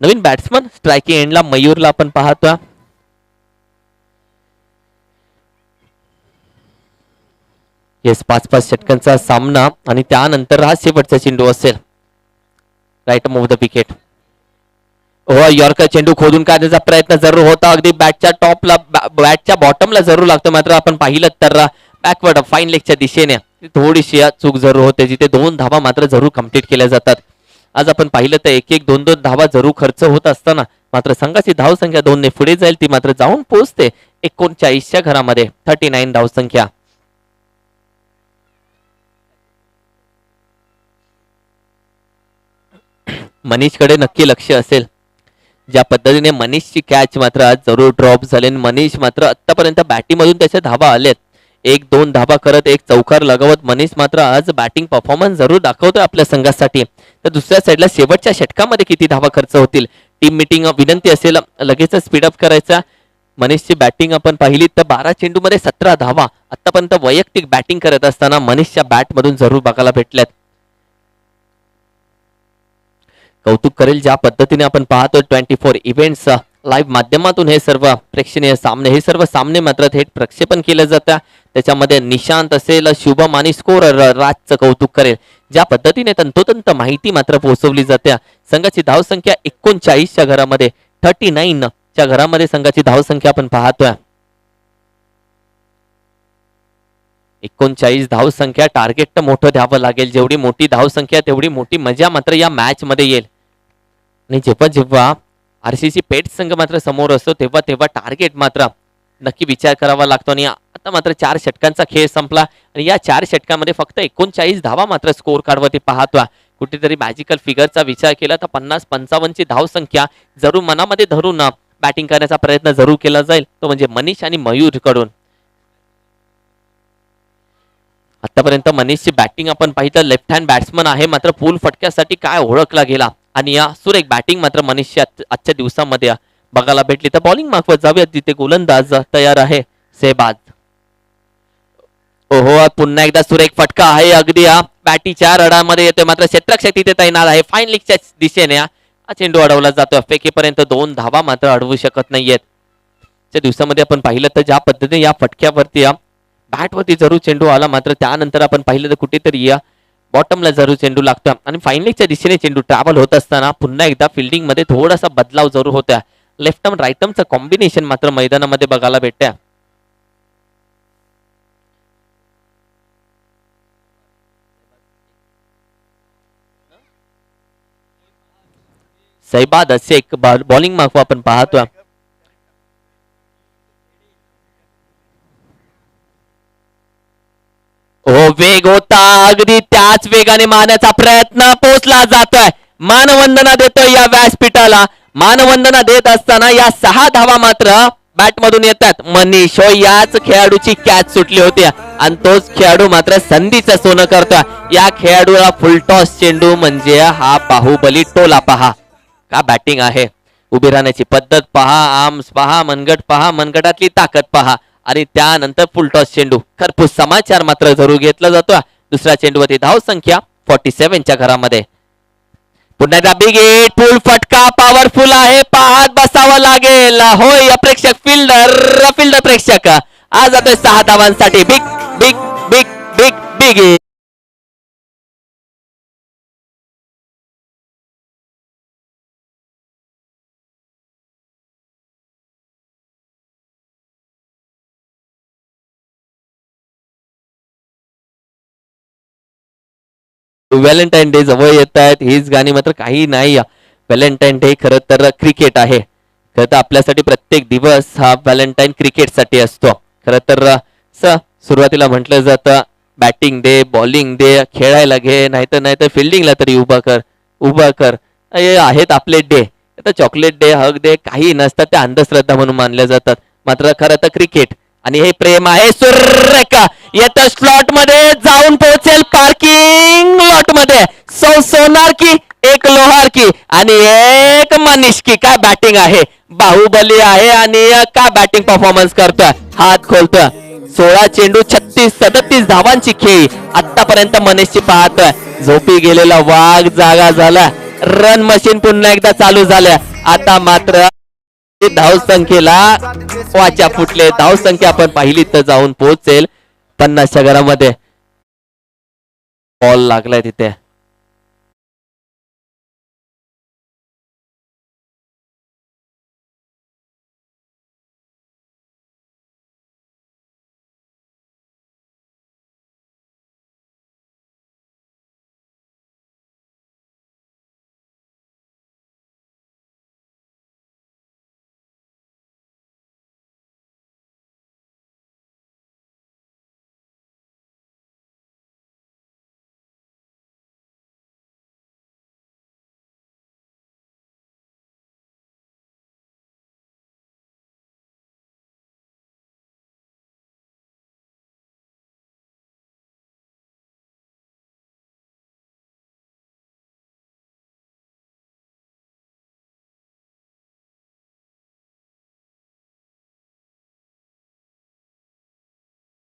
नवीन बॅट्समन स्ट्रायकिंग एंडला मयूरला आपण पाहतोय. येस 5-5 षटकांचा सामना आणि त्यानंतर हा शेवटचा चेंडू असेल. Right move the wicket. हो यॉर्कर चेंडू खोदून काढण्याचा प्रयत्न जरूर होता, अगदी बॅटच्या टॉपला बॅटच्या बॉटमला जरूर लागतो. मात्र आपण पाहिलं तर बॅकवर्ड फाईन लेगच्या दिशेने थोडीशी चूक जरूर होते, जिथे 2 धावा मात्र जरूर कंप्लीट केल्या जातात. आज आपण पाहिलं तर 1-1, 2-2 धावा जरूर खर्च होत असताना मात्र संघाची धावसंख्या 2 ने पुढे जाईल, ती मात्र जाऊन पोहोचते 39च्या घरामध्ये 39 धावसंख्या. मनीषकडे नक्की लक्ष असेल. ज्या पद्धतीने मनीषची कॅच मात्र आज जरूर ड्रॉप झाले. मनीष मात्र आतापर्यंत बॅटिंगमधून त्याच्या धावा आलेत, 1-2 धावा करत एक चौकार लगावत मनीष मात्र आज बॅटिंग परफॉर्मन्स जरूर दाखवतोय आपल्या संघासाठी. तर दुसऱ्या साईडला शेवटच्या षटकामध्ये किती धावा खर्च होतील, टीम मीटिंग विनंती असेल लगेच स्पीडअप करायचा. मनीषची बॅटिंग आपण पाहिली तर 12 चेंडूमध्ये 17 धावा आतापर्यंत वैयक्तिक बॅटिंग करत असताना मनीषच्या बॅटमधून जरूर बघायला भेटल्यात. कौतुक करेल ज्या पद्धतीने आपण पाहतो 24 इव्हेंट्स लाईव्ह माध्यमातून हे सर्व प्रेक्षणीय सामने, हे सर्व सामने मात्र थेट प्रक्षेपण केले जातात. त्याच्यामध्ये निशांत असेल, शुभम आणि स्कोरर राजचं कौतुक करेल ज्या पद्धतीने तंतोतंत माहिती मात्र पोहोचवली जाते. संघाची धावसंख्या 39च्या घरामध्ये 39च्या घरामध्ये संघाची धावसंख्या आपण पाहतोय. 39 धावसंख्या. टार्गेट तर मोठं द्यावं लागेल, जेवढी मोठी धावसंख्या तेवढी मोठी मजा मात्र या मॅच मध्ये येईल. आणि जेव्हा जेव्हा आरसीसी पेठ संघ मात्र समोर असतो तेव्हा तेव्हा टार्गेट मात्र नक्की विचार करावा लागतो. आणि आता मात्र 4 षटकांचा खेळ संपला आणि या 4 षटकांमध्ये फक्त 39 धावा मात्र स्कोर कार्डवरती पाहतोय. कुठेतरी मॅजिकल फिगरचा विचार केला तर 50-55 ची धावसंख्या जरूर मनामध्ये धरून बॅटिंग करण्याचा प्रयत्न जरूर केला जाईल, तो म्हणजे मनीष आणि मयूर कडून. आतापर्यंत मनीषची बॅटिंग आपण पाहिलं लेफ्ट हँड बॅट्समन आहे, मात्र पूल फटक्यासाठी काय ओळखला गेला आणि या सुरेख बॅटिंग मात्र मनीषची आजच्या दिवसामध्ये बघायला भेटली. तर बॉलिंग मार्फत जाऊयात तिथे गोलंदाज तयार आहे सहबाज. ओहो पुन्हा एकदा सुरेख फटका आहे, अगदी बॅटीच्या रडामध्ये येतोय, मात्र क्षेत्ररक्षक तिथे तैनात आहे. फाईन लीगच्या दिशेने हा चेंडू अडवला जातोय. फेकीपर्यंत 2 धावा मात्र अडवू शकत नाहीयेत. त्या दिवसामध्ये आपण पाहिलं तर ज्या पद्धतीने या फटक्यावरती बॅटवरती जरूर चेंडू आला, मात्र त्यानंतर आपण पाहिलं तर कुठेतरी या बॉटमला जरूर चेंडू लागतो आणि फायनलिंगच्या दिशेने चेंडू ट्रॅव्हल होत असताना पुन्हा एकदा फिल्डिंग मध्ये थोडासा बदलाव जरूर होता. लेफ्ट आर्म राईट आर्मचं कॉम्बिनेशन मात्र मैदानामध्ये बघायला भेटतं. सैबाद असे एक बॉलिंग मागवा आपण पाहतोय. हो, वेग होता अगदी त्याच वेगाने मारण्याचा प्रयत्न पोचला जातोय. मानवंदना देतोय या व्यासपीठाला. मानवंदना देत असताना या 6 धावा मात्र बॅट मधून येतात. मनीष हो, याच खेळाडूची कॅच सुटली होती आणि तोच खेळाडू मात्र संधीचं सोनं करतोय. या खेळाडूला फुलटॉस चेंडू म्हणजे हा बाहुबली टोला पहा. का बॅटिंग आहे, उभी राहण्याची पद्धत पहा, आर्म्स पहा, मनगट पहा, मनगटातली ताकद पहा आणि त्यानंतर फुलटॉस चेंडू. खरपूस समाचार मात्र जरूर घेतला जातो. दुसऱ्या चेंडूवरती धाव संख्या 47 च्या घरामध्ये. पुन्हा एकदा बिग हिट, फुल फटका, पॉवरफुल आहे, पाहत बसावं लागेल. होय प्रेक्षक, फिल्डर प्रेक्षक आज जातोय 6 धावांसाठी. Big big big big big hit. Valentine day जवळ येत आहेत. हीच गाणी मात्र काही नाही. व्हॅलेंटाईन डे खरं तर क्रिकेट आहे. खरं तर आपल्यासाठी प्रत्येक दिवस हा व्हॅलेंटाईन क्रिकेटसाठी असतो. खरं तर सुरुवातीला म्हटलं जातं बॅटिंग दे, बॉलिंग दे, खेळायला घे, नाहीतर फिल्डिंगला तरी उभा कर. हे आहेत आपले डे. आता चॉकलेट डे, हग डे काही नसतात, त्या अंधश्रद्धा म्हणून मानल्या जातात. मात्र खरं तर क्रिकेट आणि हे प्रेम आहे. सुरेखा येतं स्लॉट मध्ये जाऊन पोहोचेल पार्किंग लॉट मध्ये. सोनार की एक लोहार की आणि एक मनीष की. काय बॅटिंग आहे, बाहुबली आहे आणि काय बॅटिंग परफॉर्मन्स करतोय, हात खोलतोय. 16 चेंडू 37 धावांची खेळी आतापर्यंत मनीषची पाहतोय. झोपी गेलेला वाघ जागा झाला. रन मशीन पुन्हा एकदा चालू झाल्या. आता मात्र धाव संख्येला वाचा फुटले. धाव संख्या आपण पाहिली तर जाऊन पोहोचेल 50 च्या घरामध्ये. बॉल लागलाय तिथे.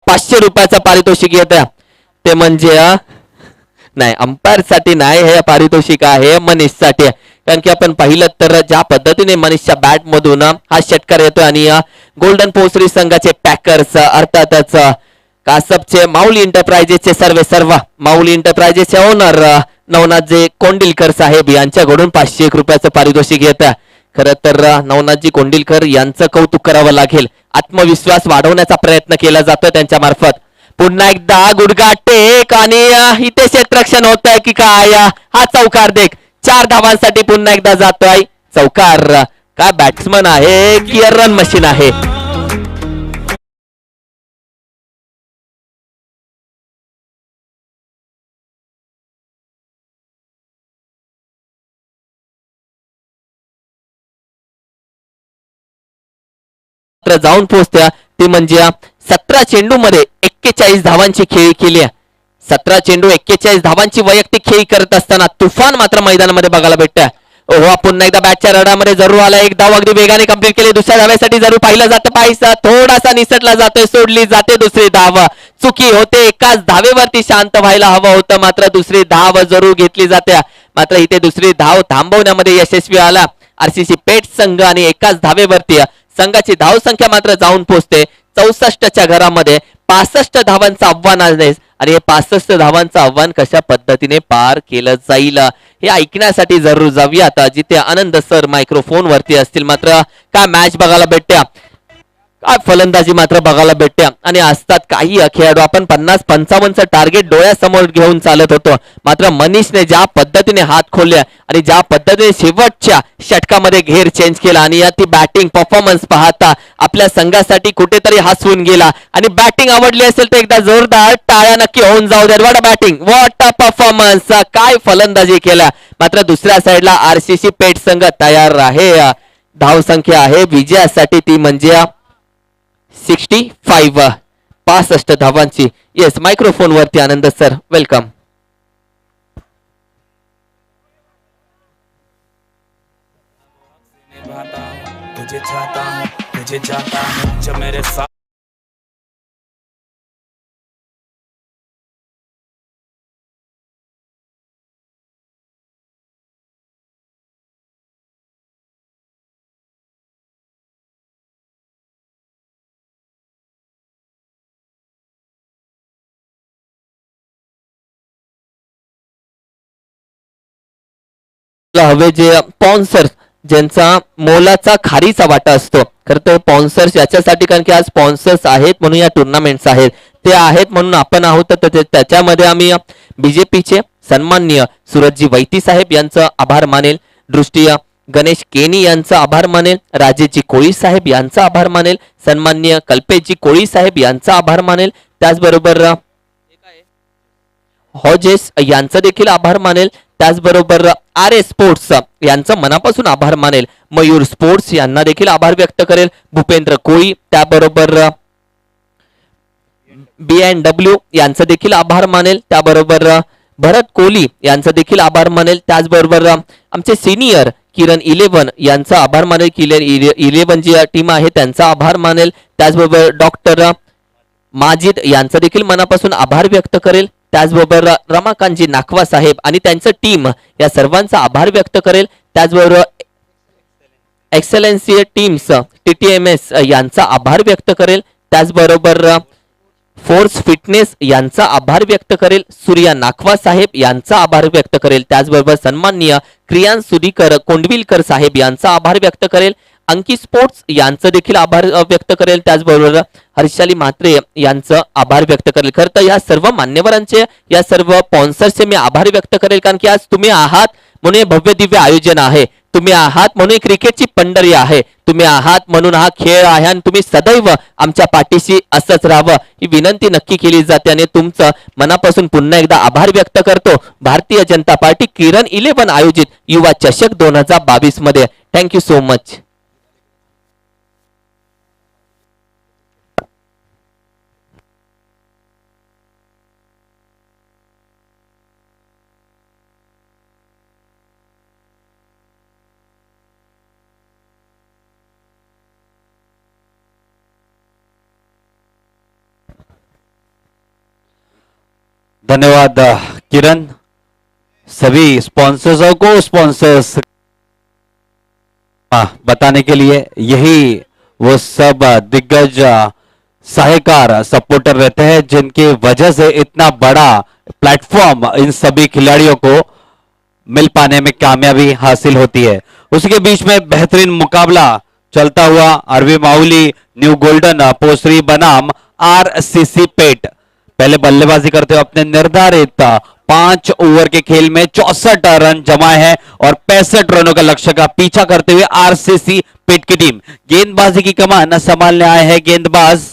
₹500 पारितोषिक येत. ते म्हणजे नाही, अंपायर साठी नाही, हे पारितोषिक आहे मनीष साठी. कारण की आपण पाहिलं तर ज्या पद्धतीने मनीषच्या बॅट मधून हा षटकार येतो आणि गोल्डन पोसरी संघाचे पॅकर्स अर्थातच कासपचे माऊली एंटरप्राइजेसचे सर्व माऊली एंटरप्राइजेसचे ओनर नवनाथजी कोंडिलकर साहेब यांच्याकडून ₹501 पारितोषिक येतं. खरं तर नवनाथजी कोंडिलकर यांचं कौतुक करावं लागेल. आत्मविश्वास वाढवण्याचा प्रयत्न केला जातोय त्यांच्या मार्फत. पुन्हा एकदा गुडघा टेक आणि इथे क्षेत्ररक्षण होत आहे की काय. हा चौकार देख. 4 धावांसाठी पुन्हा एकदा जातोय चौकार. काय बॅट्समन आहे की रन मशीन आहे. जाऊन पोहोचत्या ती म्हणजे 17 चेंडू मध्ये 41 धावांची खेळी केली. 17 चेंडू 41 धावांची वैयक्तिक खेळी करत असताना तुफान मात्र मैदानामध्ये बघायला भेटतोय. ओहो, पुन्हा एकदा बॅटच्या रडामध्ये जरूर आला. एक धाव अगदी वेगाने कंप्लीट केली. दुसऱ्या धावेसाठी जरूर पाहिलं जातं. पाहिजे थोडासा निसटला जातोय, सोडली जाते दुसरी धाव. चुकी होते. एकाच धावेवरती शांत व्हायला हवं होतं, मात्र दुसरी धाव जरूर घेतली जाते. मात्र इथे दुसरी धाव थांबवण्यामध्ये यशस्वी आला आरसीसी पेट संघ आणि एकाच धावेवरती संघाची धाव संख्या मात्र जाऊन पोहोचते 64 च्या घरामध्ये. 65 धावांचं आव्हान आहे आणि हे 65 धावांचं आव्हान कशा पद्धतीने पार केलं जाईल हे ऐकण्यासाठी जरूर जाऊयात जिथे आनंद सर मायक्रोफोन वरती असतील. मात्र काय मॅच बघायला भेटत्या, काय फलंदाजी मात्र बघायला भेटते आणि असतात काही खेळाडू. आपण 50-55चं टार्गेट डोळ्यासमोर घेऊन चालत होतो, मात्र मनीषने ज्या पद्धतीने हात खोलले आणि ज्या पद्धतीने शेवटच्या षटकामध्ये घेर चेंज केला आणि या ती बॅटिंग परफॉर्मन्स पाहता आपल्या संघासाठी कुठेतरी हसवून गेला. आणि बॅटिंग आवडली असेल तर एकदा जोरदार टाळ्या नक्की होऊन जाऊ द्या. What a batting, what a performance, काय फलंदाजी केला. मात्र दुसऱ्या साईडला आरसीसी पेट संघ तयार आहे. धावसंख्या आहे विजयासाठी ती म्हणजे 65 धावांची. येस, मायक्रोफोन वरती आनंद सर, वेलकम. तुझे चाहता हूँ जब मेरे साथ हवे जे स्पॉन्सर ज्यांचा मोलाचा खारीचा वाटा असतो. खरं तर स्पॉन्सर्स याच्यासाठी, कारण की आज स्पॉन्सर्स आहेत म्हणून या टुर्नामेंट्स आहेत, ते आहेत म्हणून आपण आहोत. तर त्याच्यामध्ये आम्ही बीजेपीचे सन्माननीय सूरजजी वैती साहेब यांचं आभार मानेल, दृष्टी गणेश केनी यांचा आभार मानेल, राजेशजी कोळी साहेब यांचा आभार मानेल, सन्माननीय कल्पेशजी कोळी साहेब यांचा आभार मानेल, त्याचबरोबर हॉजेस यांचा देखील आभार मानेल, त्याचबरोबर आर एस स्पोर्ट्स यांचा मनापासून आभार मानेल, मयूर स्पोर्ट्स यांना देखील आभार व्यक्त करेल, भूपेंद्र कोळी, त्याबरोबर BNW यांचा देखील आभार मानेल, त्याबरोबर भरत कोहली यांचा देखील आभार मानेल, त्याचबरोबर आमचे सिनियर किरण 11 यांचा आभार मानेल, किरण 11 जी टीम आहे त्यांचा आभार मानेल, त्याचबरोबर डॉक्टर माजिद यांचा देखील मनापासून आभार व्यक्त करेल, त्याचबरोबर रमाकांतजी नाखवा साहेब आणि त्यांचं टीम या सर्वांचा आभार व्यक्त करेल, त्याचबरोबर एक्सलेन्सी टीम्स TTMS यांचा आभार व्यक्त करेल, त्याचबरोबर फोर्स फिटनेस यांचा आभार व्यक्त करेल, सूर्या नाखवा साहेब यांचा आभार व्यक्त करेल, त्याचबरोबर सन्माननीय क्रियान सुदीकर कोंडविलकर साहेब यांचा आभार व्यक्त करेल, अंकी स्पोर्ट्स यांचं देखील आभार व्यक्त करेल, त्याचबरोबर हर्षाली म्हात्रे यांचं आभार व्यक्त करेल. खरं तर या सर्व मान्यवरांचे, या सर्व स्पॉन्सर्सचे मी आभार व्यक्त करेल, कारण की आज तुम्ही आहात म्हणून हे भव्य दिव्य आयोजन आहे, तुम्ही आहात म्हणून क्रिकेटची पंढरी आहे, तुम्ही आहात म्हणून हा खेळ आहे आणि तुम्ही सदैव आमच्या पाठीशी असंच राहावं ही विनंती नक्की केली जाते. आणि तुमचं मनापासून पुन्हा एकदा आभार व्यक्त करतो भारतीय जनता पार्टी किरण 11 आयोजित युवा चषक 2022 मध्ये. Thank you so much. धन्यवाद किरण. सभी स्पॉन्सर्सों को स्पॉन्सर्स बताने के लिए, यही वो सब दिग्गज सहायकार सपोर्टर रहते हैं जिनकी वजह से इतना बड़ा प्लेटफॉर्म इन सभी खिलाड़ियों को मिल पाने में कामयाबी हासिल होती है. उसके बीच में बेहतरीन मुकाबला चलता हुआ अरवी माउली न्यू गोल्डन पोसरी बनाम RCC पेट. पहले बल्लेबाजी करते हुए अपने निर्धारित 5 ओवर के खेल में 64 रन जमाए हैं और 65 रनों का लक्ष्य का पीछा करते हुए RCC पेट की टीम गेंदबाजी की कमान संभालने आए हैं गेंदबाज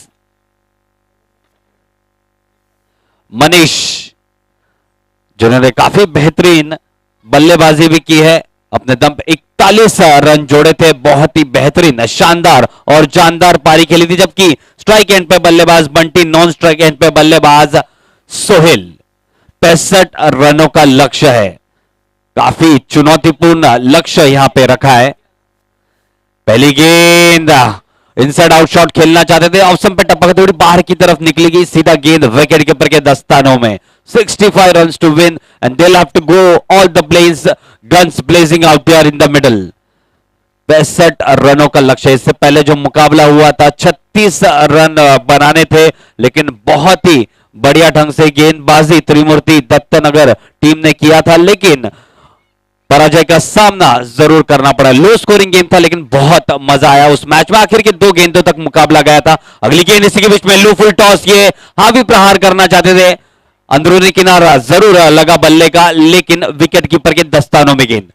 मनीष, जिन्होंने काफी बेहतरीन बल्लेबाजी भी की है. अपने दम पे 41 रन जोड़े थे. बहुत ही बेहतरीन, शानदार और जानदार पारी खेली थी. जबकि स्ट्राइक एंड पे बल्लेबाज बंटी, नॉन स्ट्राइक एंड पे बल्लेबाज सोहेल. 65 रनों का लक्ष्य है. काफी चुनौतीपूर्ण लक्ष्य यहां पे रखा है. पहली गेंद इनसाइड आउट शॉट खेलना चाहते थे, ऑप्शन पे टपक थोड़ी बाहर की तरफ निकली गई, सीधा गेंद विकेट कीपर के दस्तानों में. 65 runs to win and they'll have to go all the plays, guns blazing out there in the middle. 65 रनों का लक्ष्य. इससे पहले जो मुकाबला हुआ था 31 रन बनाने थे, लेकिन बहुत ही बढ़िया ढंग से गेंदबाजी त्रिमूर्ति दत्तनगर टीम ने किया था, लेकिन पराजय का सामना जरूर करना पड़ा। लो स्कोरिंग गेम था, लेकिन बहुत मजा आया उस मैच में। आखिर के 2 गेंदों तक मुकाबला गया था। अगली गेंद इसी के बीच में लो फुल टॉस, ये हावी प्रहार करना चाहते थे, अंदरूनी किनारा जरूर लगा बल्ले का, लेकिन विकेट कीपर के दस्तानों में गेंद,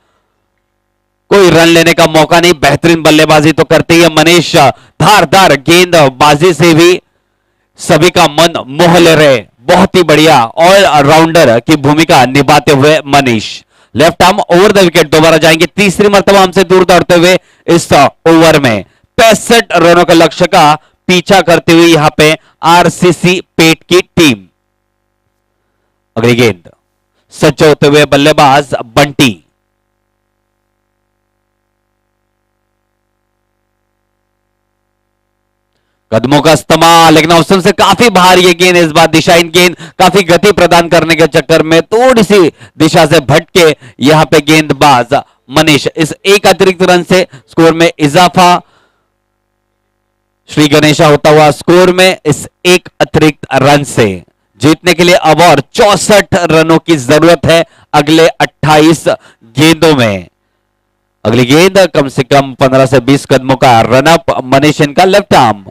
कोई रन लेने का मौका नहीं। बेहतरीन बल्लेबाजी तो करते ही है मनीष, धारदार गेंदबाजी से भी सभी का मन मोह ले रहे। बहुत ही बढ़िया ऑलराउंडर की भूमिका निभाते हुए Manish. Left arm over the wicket दोबारा जाएंगे, तीसरी मर्तबा हमसे दूर दौड़ते हुए इस ओवर में 65 रनों के लक्ष्य का पीछा करते हुए यहां पे आरसीसी पेट की टीम। अगली गेंद सज्ज होते हुए बल्लेबाज बंटी, कदमों का इस्तेमाल, लेकिन अवसर से काफी बाहर ये गेंद, इस बार दिशाहीन गेंद, काफी गति प्रदान करने के चक्कर में थोड़ी सी दिशा से भटके यहां पे गेंदबाज मनीष। इस एक अतिरिक्त रन से स्कोर में इजाफा, श्री गणेशा होता हुआ स्कोर में इस एक अतिरिक्त रन से जीतने के लिए अब और 64 रनों की जरूरत है अगले 28 गेंदों में। अगली गेंद कम से कम 15 से 20 कदमों का रनअप, मनीष इनका left arm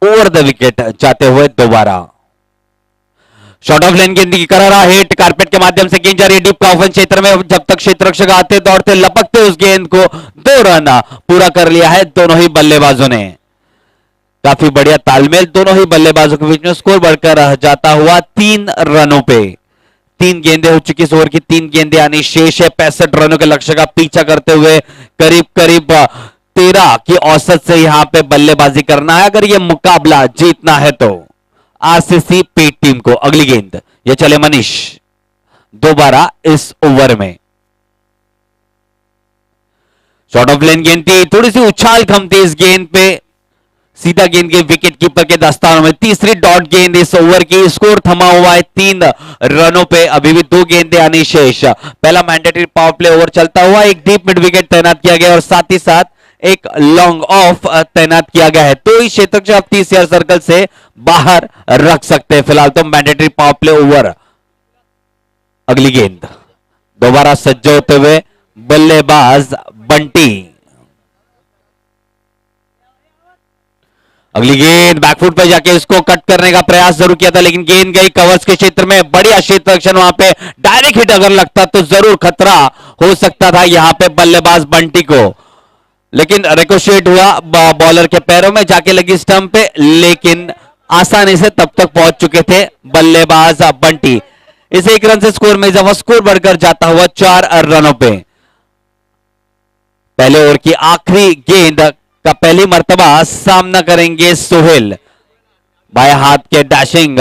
over the wicket जाते हुए दोबारा। शॉर्ट ऑफ लेन गेंद की करारा हिट, कारपेट के माध्यम से गेंद जा रही है डीप का ओपन क्षेत्र में, जब तक क्षेत्र रक्षक आते दौड़ते लपकते उस गेंद को 2 रन पूरा कर लिया है दोनों ही बल्लेबाजों ने। काफी बढ़िया तालमेल दोनों ही बल्लेबाजों के बीच में, स्कोर बढ़कर रह जाता हुआ 3 रनों पे। 3 गेंदें हो चुकी इस ओवर की, 3 गेंदें आनी शेष है। 65 रनों के लक्ष्य का पीछा करते हुए करीब करीब 13 की औसत से यहां पे बल्लेबाजी करना है अगर यह मुकाबला जीतना है तो आरसीसी पेट टीम को। अगली गेंद ये चले मनीष दोबारा इस ओवर में। शॉर्ट ऑफ लेन गेंद थी, थोड़ी सी उछाल कम थी इस गेंद पे, सीधा गेंद के विकेट कीपर के दस्तानों में। तीसरी डॉट गेंद इस ओवर की, स्कोर थमा हुआ है 3 रनों पे, अभी भी 2 गेंदें आनी शेष। पहला मैंडेटरी पावर प्ले ओवर चलता हुआ एक डीप मिड विकेट तैनात किया गया और साथ ही साथ एक लॉन्ग ऑफ तैनात किया गया है, तो इस क्षेत्र से आप 30 यार्ड सर्कल से बाहर रख सकते हैं। फिलहाल तो मैंडेटरी पावर प्ले ओवर। अगली गेंद दोबारा सज्ज होते हुए बल्लेबाज बंटी। अगली गेंद बैकफुट पर जाके इसको कट करने का प्रयास जरूर किया था, लेकिन गेंद गई कवर्स के क्षेत्र में। बढ़िया क्षेत्र रक्षण, वहां पे डायरेक्ट हिट अगर लगता तो जरूर खतरा हो सकता था यहां पे बल्लेबाज बंटी को, लेकिन रिकोशेट हुआ बॉलर के पैरों में, जाके लगी स्टंप पे, लेकिन आसानी से तब तक पहुंच चुके थे बल्लेबाज बंटी। इस 1 रन से स्कोर में इजाफा, स्कोर बढ़कर जाता हुआ 4 रनों पे। पहले ओवर की आखिरी गेंद का पहली मर्तबा सामना करेंगे सोहेल, बाएं हाथ के डैशिंग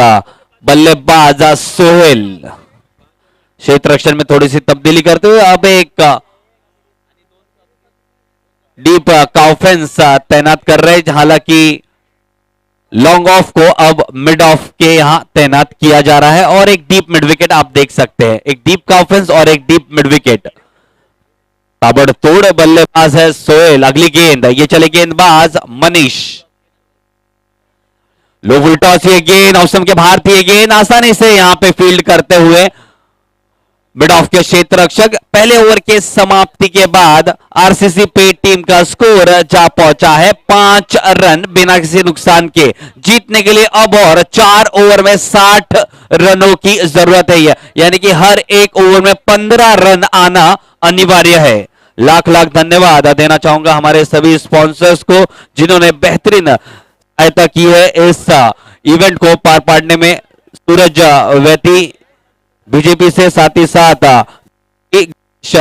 बल्लेबाज सोहेल। क्षेत्र रक्षण में थोड़ी सी तब्दीली करते हुए अब एक डीप काउफेंस तैनात कर रहे हैं, हालांकि लॉन्ग ऑफ को अब मिड ऑफ के यहां तैनात किया जा रहा है और एक डीप मिड विकेट आप देख सकते हैं, एक डीप काउफेंस और एक डीप मिड विकेट। ताबड़तोड़ बल्लेबाज है सोहेल। अगली गेंद ये चले गेंदबाज मनीष, लो फुल टॉस, ये गेंद औसम के बाहर थी, ये गेंद आसानी से यहां पे फील्ड करते हुए मिड ऑफ के क्षेत्र रक्षक। पहले ओवर के समाप्ति के बाद आरसीसी पेट टीम का स्कोर जा पहुंचा है 5 रन बिना किसी नुकसान के। जीतने के लिए अब और 4 ओवर में 60 रनों की जरूरत है, यानी कि हर एक ओवर में 15 रन आना अनिवार्य है। लाख लाख धन्यवाद देना चाहूंगा हमारे सभी स्पॉन्सर्स को जिन्होंने बेहतरीन सहायता की है इस इवेंट को पार पाड़ने में। सूरज वैती बीजेपी से, साथ ही साथ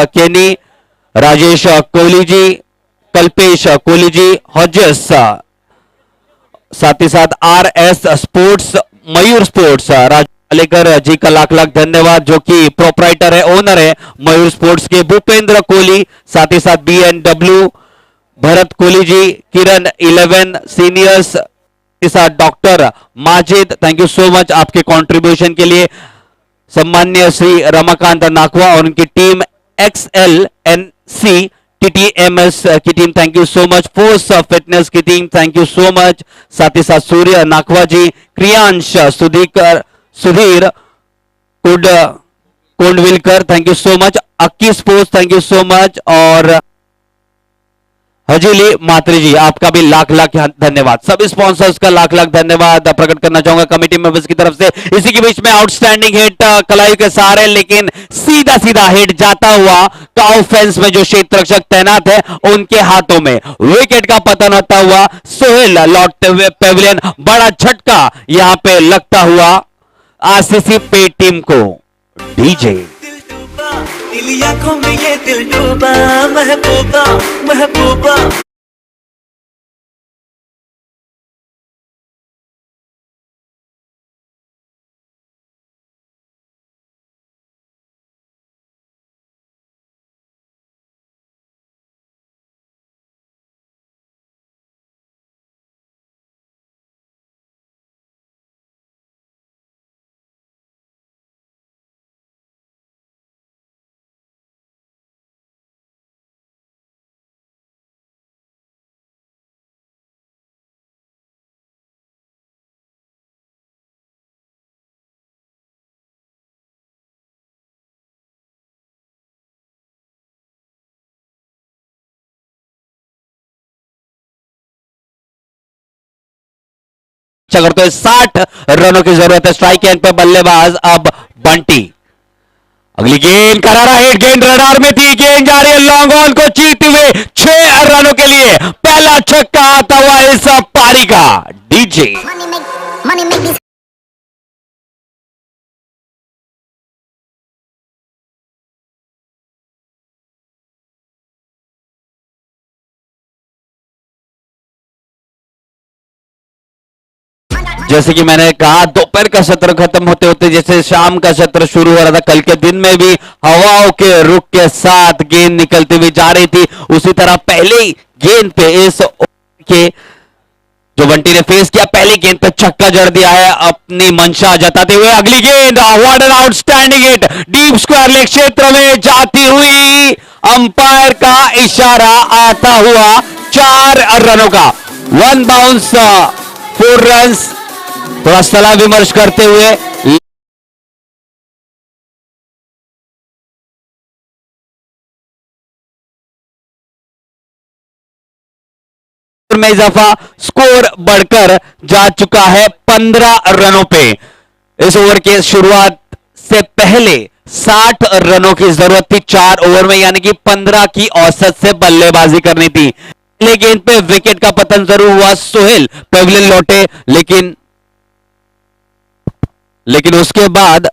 केनी, राजेश कोहली जी, कल्पेश कोहली जी, हॉजेस, साथ ही साथ RS स्पोर्ट्स, मयूर स्पोर्ट्स, राजेकर जी का लाख लाख धन्यवाद जो कि प्रोपराइटर है, ओनर है मयूर स्पोर्ट्स के। भूपेंद्र कोहली, साथ ही साथ BNW, भरत कोहली जी, किरण 11 सीनियर्स के साथ doctor Majid, thank you so much आपके कंट्रीब्यूशन के लिए। सम्मान्य श्री रमाकांत नाकवा और उनकी टीम XLNC TTMS की team thank you so much, force fitness की team thank you so much, साथ ही साथ Surya Nakhwa ji, Kriyansh Sudhir Kondvilkar thank you so much, Akki sports thank you so much, और हजीली मात्री जी आपका भी लाख लाख धन्यवाद। सभी स्पॉन्सर्स का लाख लाख धन्यवाद प्रकट करना चाहूंगा कमेटी मेंबर्स की तरफ से। इसी के बीच में आउटस्टैंडिंग हिट कलाई के सहारे, लेकिन सीधा सीधा हिट जाता हुआ काउ फेंस में जो क्षेत्र रक्षक तैनात है उनके हाथों में, विकेट का पतन होता हुआ सोहेल लौटते हुए पेविलियन, बड़ा झटका यहां पे लगता हुआ आरसीसी पे टीम को। डीजे दिल आंखों में ये दिल डूबा, महबूबा महबूबा। करते हुए 60 रनों की जरूरत है। स्ट्राइक एंड पे बल्लेबाज अब बंटी। अगली गेंद करारा हिट, गेंद रडार में थी, गेंद जा रही है लॉन्ग ऑन को चीरते हुए 6 रनों के लिए। पहला छक्का आता हुआ इस पारी का। डीजे Money make me जैसे कि मैंने कहा दोपहर का सत्र खत्म होते होते जैसे शाम का सत्र शुरू हो रहा था, कल के दिन में भी हवाओं के रुख के साथ गेंद निकलती हुई जा रही थी, उसी तरह पहली गेंद पे इस के जो बंटी ने फेस किया, पहली गेंद पे छक्का जड़ दिया है अपनी मंशा जताते हुए। अगली गेंद what an outstanding hit, deep square leg क्षेत्र में जाती हुई, अंपायर का इशारा आता हुआ 4 रनों का। 1 बाउंस 4 रन्स। थोड़ा सलाह विमर्श करते हुए में इजाफा, स्कोर बढ़कर जा चुका है 15 रनों पे। इस ओवर के शुरुआत से पहले 60 रनों की जरूरत थी 4 ओवर में, यानी कि 15 की औसत से बल्लेबाजी करनी थी। पहले गेंद पे विकेट का पतन जरूर हुआ, सोहेल पेविलियन लौटे, लेकिन उसके बाद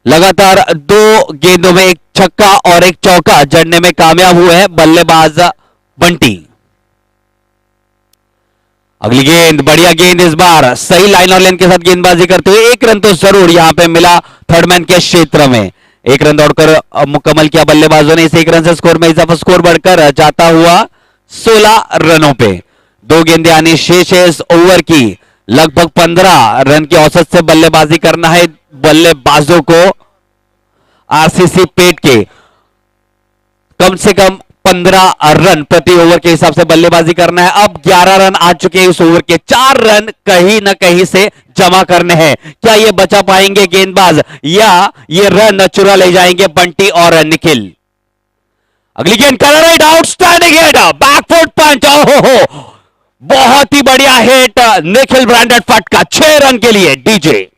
लगातार 2 गेंदों में एक छक्का और एक चौका जड़ने में कामयाब हुए हैं बल्लेबाज बंटी। अगली गेंद बढ़िया गेंद, इस बार सही लाइन और लेन के साथ गेंदबाजी करते हुए 1 रन तो जरूर यहां पे मिला थर्ड मैन के क्षेत्र में। 1 रन दौड़कर मुकम्मल किया बल्लेबाजों ने। इस 1 रन से स्कोर में इजाफा, स्कोर बढ़कर जाता हुआ 16 रनों पे। 2 गेंदें आनी शेष है इस ओवर की। लगभग 15 रन की औसत से बल्लेबाजी करना है बल्लेबाजों को। आरसीसी पेट के कम से कम 15 रन प्रति ओवर के हिसाब से बल्लेबाजी करना है। अब 11 रन आ चुके हैं इस ओवर के, 4 रन कहीं ना कहीं से जमा करने हैं। क्या ये बचा पाएंगे गेंदबाज या ये रन चुरा ले जाएंगे बंटी और निखिल? अगली गेंद कर राइट, आउटस्टैंडिंग हिट, बैकफुट पंच, ओहो बहुत ही बढ़िया हिट, निखिल ब्रांडेड फटका 6 रन के लिए। डीजे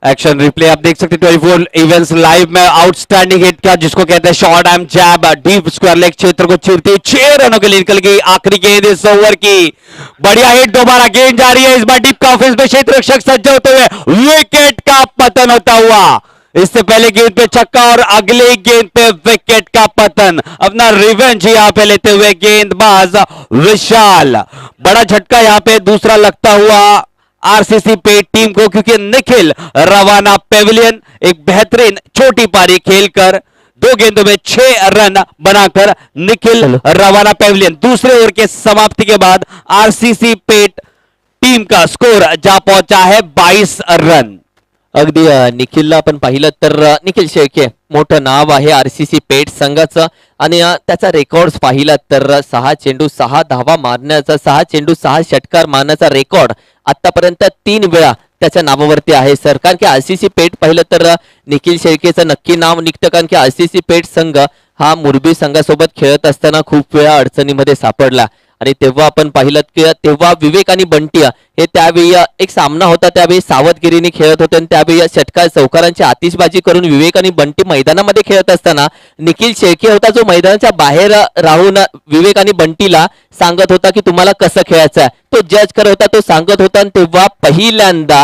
एक्शन रिप्ले आप देख सकते हैं 24 इवेंट्स लाइव में। आउटस्टैंडिंग हिट का जिसको कहते हैं शॉर्ट आर्म जैब, डीप स्क्वायर लेग क्षेत्र को चीरती हुई 6 रनों के लिए निकल गई आखिरी गेंद इस ओवर की। बढ़िया हिट, दोबारा गेंद जा रही है, इस बार डीप का ऑफेंस में क्षेत्र रक्षक सज्ज होते हुए विकेट का पतन होता हुआ इससे पहले गेंद पे छक्का और अगले गेंद पे विकेट का पतन। अपना रिवेंज यहां पे लेते हुए गेंदबाज विशाल। बड़ा झटका यहां पे दूसरा लगता हुआ आरसीसी पे टीम को, क्योंकि निखिल रवाना पेविलियन एक बेहतरीन छोटी पारी खेलकर 2 गेंदों में 6 रन बनाकर निखिल रवाना पेविलियन दूसरे ओवर के समाप्ति के बाद आरसीसी पेट टीम का स्कोर जा पहुंचा है 22 रन। अगदी निखिलला आपण पाहिलं तर निखिल शेळके मोठं नाव आहे आरसीसी पेट संघाचं आणि त्याचा रेकॉर्ड पाहिला तर 6 चेंडू 6 धावा मारण्याचा 6 चेंडू 6 षटकार मारण्याचा रेकॉर्ड आतापर्यंत 3 वेळा त्याच्या नावावरती आहे सर। कारण की आरसीसी पेट पाहिलं तर निखिल शेळकेचं नक्की नाव निघतं, कारण की आरसीसी पेट संघ हा मुरबी संघासोबत खेळत असताना खूप वेळा अडचणीमध्ये सापडला आणि तेव्हा आपण पाहिलं की तेव्हा विवेक आणि बंटी हे त्यावेळी एक सामना होता, त्यावेळी सावधगिरीने खेळत होते आणि त्यावेळी षटकार चौकारांची आतिषबाजी करून विवेक आणि बंटी मैदानामध्ये खेळत असताना निखिल शेळके होता जो मैदानाच्या बाहेर राहून विवेक आणि बंटीला सांगत होता की तुम्हाला कसं खेळायचं आहे, तो जज करत होता, तो सांगत होता। आणि तेव्हा पहिल्यांदा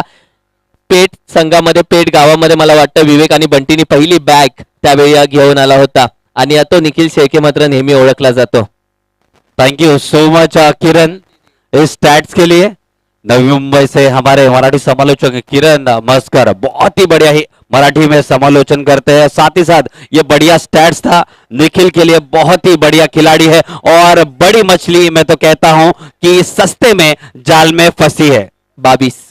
पेट संघामध्ये पेट गावामध्ये मला वाटतं विवेक आणि बंटीनी पहिली बॅग त्यावेळी घेऊन आला होता आणि तो निखिल शेळके मात्र नेहमी ओळखला जातो। Thank you so much Kiran इस स्टैट्स के लिए। नवी मुंबई से हमारे मराठी समालोचक किरण मस्कर बहुत ही बढ़िया ही मराठी में समालोचन करते हैं, साथ ही साथ ये बढ़िया स्टैट्स था निखिल के लिए। बहुत ही बढ़िया खिलाड़ी है और बड़ी मछली मैं तो कहता हूं कि सस्ते में जाल में फंसी है। 22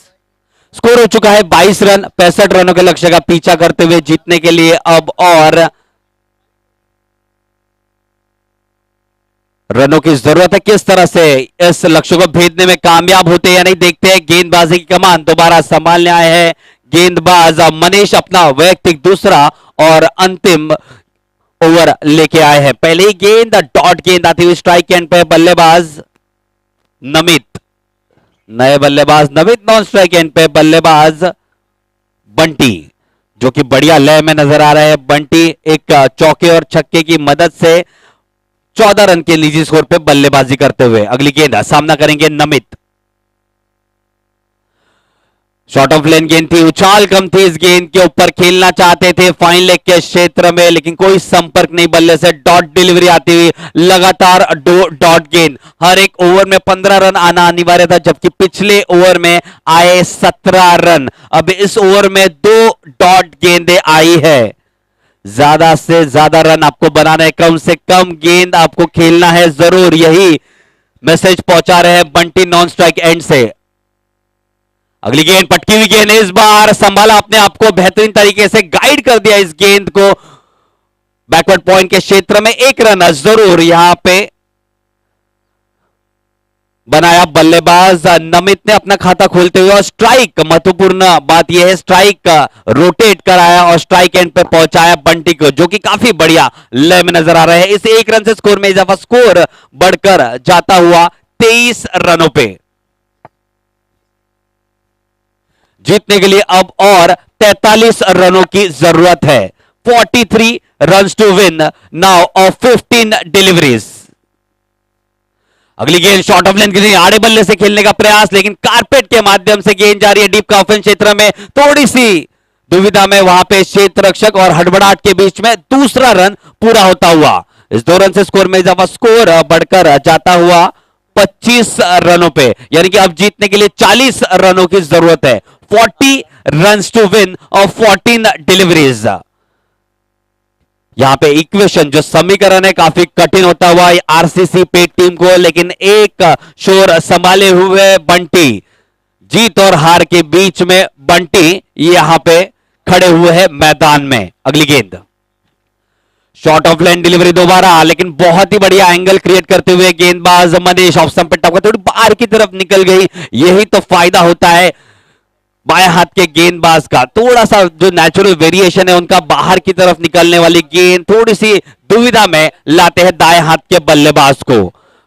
स्कोर हो चुका है 22 रन। 65 रनों के लक्ष्य का पीछा करते हुए जीतने के लिए अब और रनों की जरूरत है। किस तरह से इस लक्ष्य को भेदने में कामयाब होते हैं या नहीं देखते हैं। गेंदबाजी की कमान दोबारा संभालने आए हैं गेंदबाज मनीष, अपना वैयक्तिक दूसरा और अंतिम ओवर लेके आए हैं। पहले ही गेंद डॉट गेंद आती हुई स्ट्राइक एंड पे बल्लेबाज नमित, नए बल्लेबाज नमित, नॉन स्ट्राइक एंड पे बल्लेबाज बंटी जो कि बढ़िया लय में नजर आ रहे हैं। बंटी एक चौके और छक्के की मदद से 14 रन के निजी स्कोर पे बल्लेबाजी करते हुए अगली गेंद सामना करेंगे नमित। शॉर्ट ऑफ लेन गेंद थी, उछाल कम थी, इस गेंद के ऊपर खेलना चाहते थे फाइन लेग के क्षेत्र में, लेकिन कोई संपर्क नहीं बल्ले से। डॉट डिलीवरी आती हुई लगातार डॉट गेंद। हर एक ओवर में 15 रन आना अनिवार्य था, जबकि पिछले ओवर में आए 17 रन। अब इस ओवर में 2 डॉट गेंदें आई है। ज्यादा से ज्यादा रन आपको बनाना है, कम से कम गेंद आपको खेलना है जरूर, यही मैसेज पहुंचा रहे हैं बंटी नॉन स्ट्राइक एंड से। अगली गेंद पटकी हुई गेंद, इस बार संभाला अपने आप को बेहतरीन तरीके से, गाइड कर दिया इस गेंद को बैकवर्ड पॉइंट के क्षेत्र में। 1 रन जरूर यहां पे बनाया बल्लेबाज नमित ने अपना खाता खोलते हुए। और स्ट्राइक, महत्वपूर्ण बात यह है, स्ट्राइक रोटेट कराया और स्ट्राइक एंड पे पहुंचाया बंटी को, जो कि काफी बढ़िया लय में नजर आ रहा है। इस 1 रन से स्कोर में इजाफा, स्कोर बढ़कर जाता हुआ 23 रनों पे। जीतने के लिए अब और 43 रनों की जरूरत है। 43 runs to win now of 15 deliveries. अगली गेंद शॉर्ट ऑफ लेन की आड़े बल्ले से खेलने का प्रयास, लेकिन कारपेट के माध्यम से गेंद जा रही है डीप का ऑफेंस क्षेत्र में। थोड़ी सी दुविधा में वहां पे क्षेत्र रक्षक और हड़बड़ाहट के बीच में दूसरा रन पूरा होता हुआ। इस 2 रन से स्कोर में इजाफा, स्कोर बढ़कर जाता हुआ 25 रनों पे, यानी कि अब जीतने के लिए 40 रनों की जरूरत है। 40 रन्स टू विन और 14 डिलीवरीज। यहां पे इक्वेशन, जो समीकरण है, काफी कठिन होता हुआ आरसीसी पे टीम को, लेकिन एक शोर संभाले हुए बंटी, जीत और हार के बीच में बंटी यहां पे खड़े हुए हैं मैदान में। अगली गेंद शॉर्ट ऑफ लेन डिलीवरी दोबारा, लेकिन बहुत ही बढ़िया एंगल क्रिएट करते हुए गेंदबाज मनीष ऑफ स्टंप पे टपका, थोड़ी बाहर की तरफ निकल गई। यही तो फायदा होता है बाएं हाथ के गेंदबाज का, थोड़ा सा जो नेचुरल वेरिएशन है उनका, बाहर की तरफ निकलने वाली गेंद थोड़ी सी दुविधा में लाते हैं दाएं हाथ के बल्लेबाज को।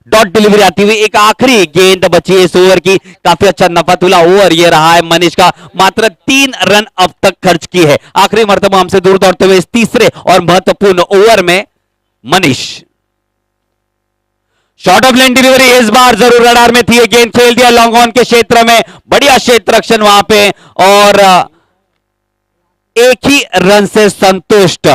डॉट डिलीवरी आती हुई एक आखिरी गेंद बची है इस ओवर की। काफी अच्छा नफातुला ओवर ये रहा है मनीष का, मात्र 3 रन अब तक खर्च की है। आखिरी मर्तबा हमसे दूर दौड़ते हुए इस तीसरे और महत्वपूर्ण ओवर में Manish. Short of length delivery इस बार जरूर रडार में थी, गेंद खेल दिया लॉन्ग ऑन के क्षेत्र में, बढ़िया क्षेत्र रक्षण वहां पे, और एक ही रन से संतुष्ट।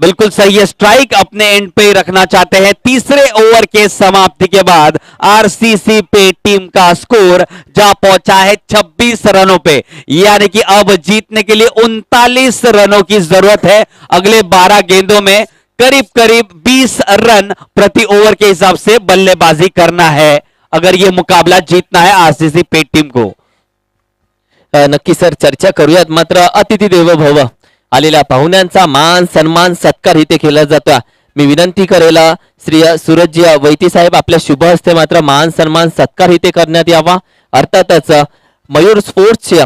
बिल्कुल सही है, स्ट्राइक अपने एंड पे ही रखना चाहते हैं। तीसरे ओवर के समाप्ति के बाद आरसीसी पे टीम का स्कोर जा पहुंचा है 26 रनों पे, यानी कि अब जीतने के लिए 39 रनों की जरूरत है। अगले 12 गेंदों में करीब करीब 20 रन प्रति ओवर के हिसाब से बल्लेबाजी करना है अगर यह मुकाबला जीतना है आरसीसी पे टीम को। नक्की सर, चर्चा करूयात. मात्र अतिथी देवो भव, आलेल्या पाहुण्यांचा मान सन्मान सत्कार इथे केला जातो. मी विनंती करेल श्री सूरजजी वैती साहेब, आपल्या शुभ हस्ते मात्र मान सन्मान सत्कार इथे करण्यात यावा. अर्थातच मयूर स्पोर्ट्सचे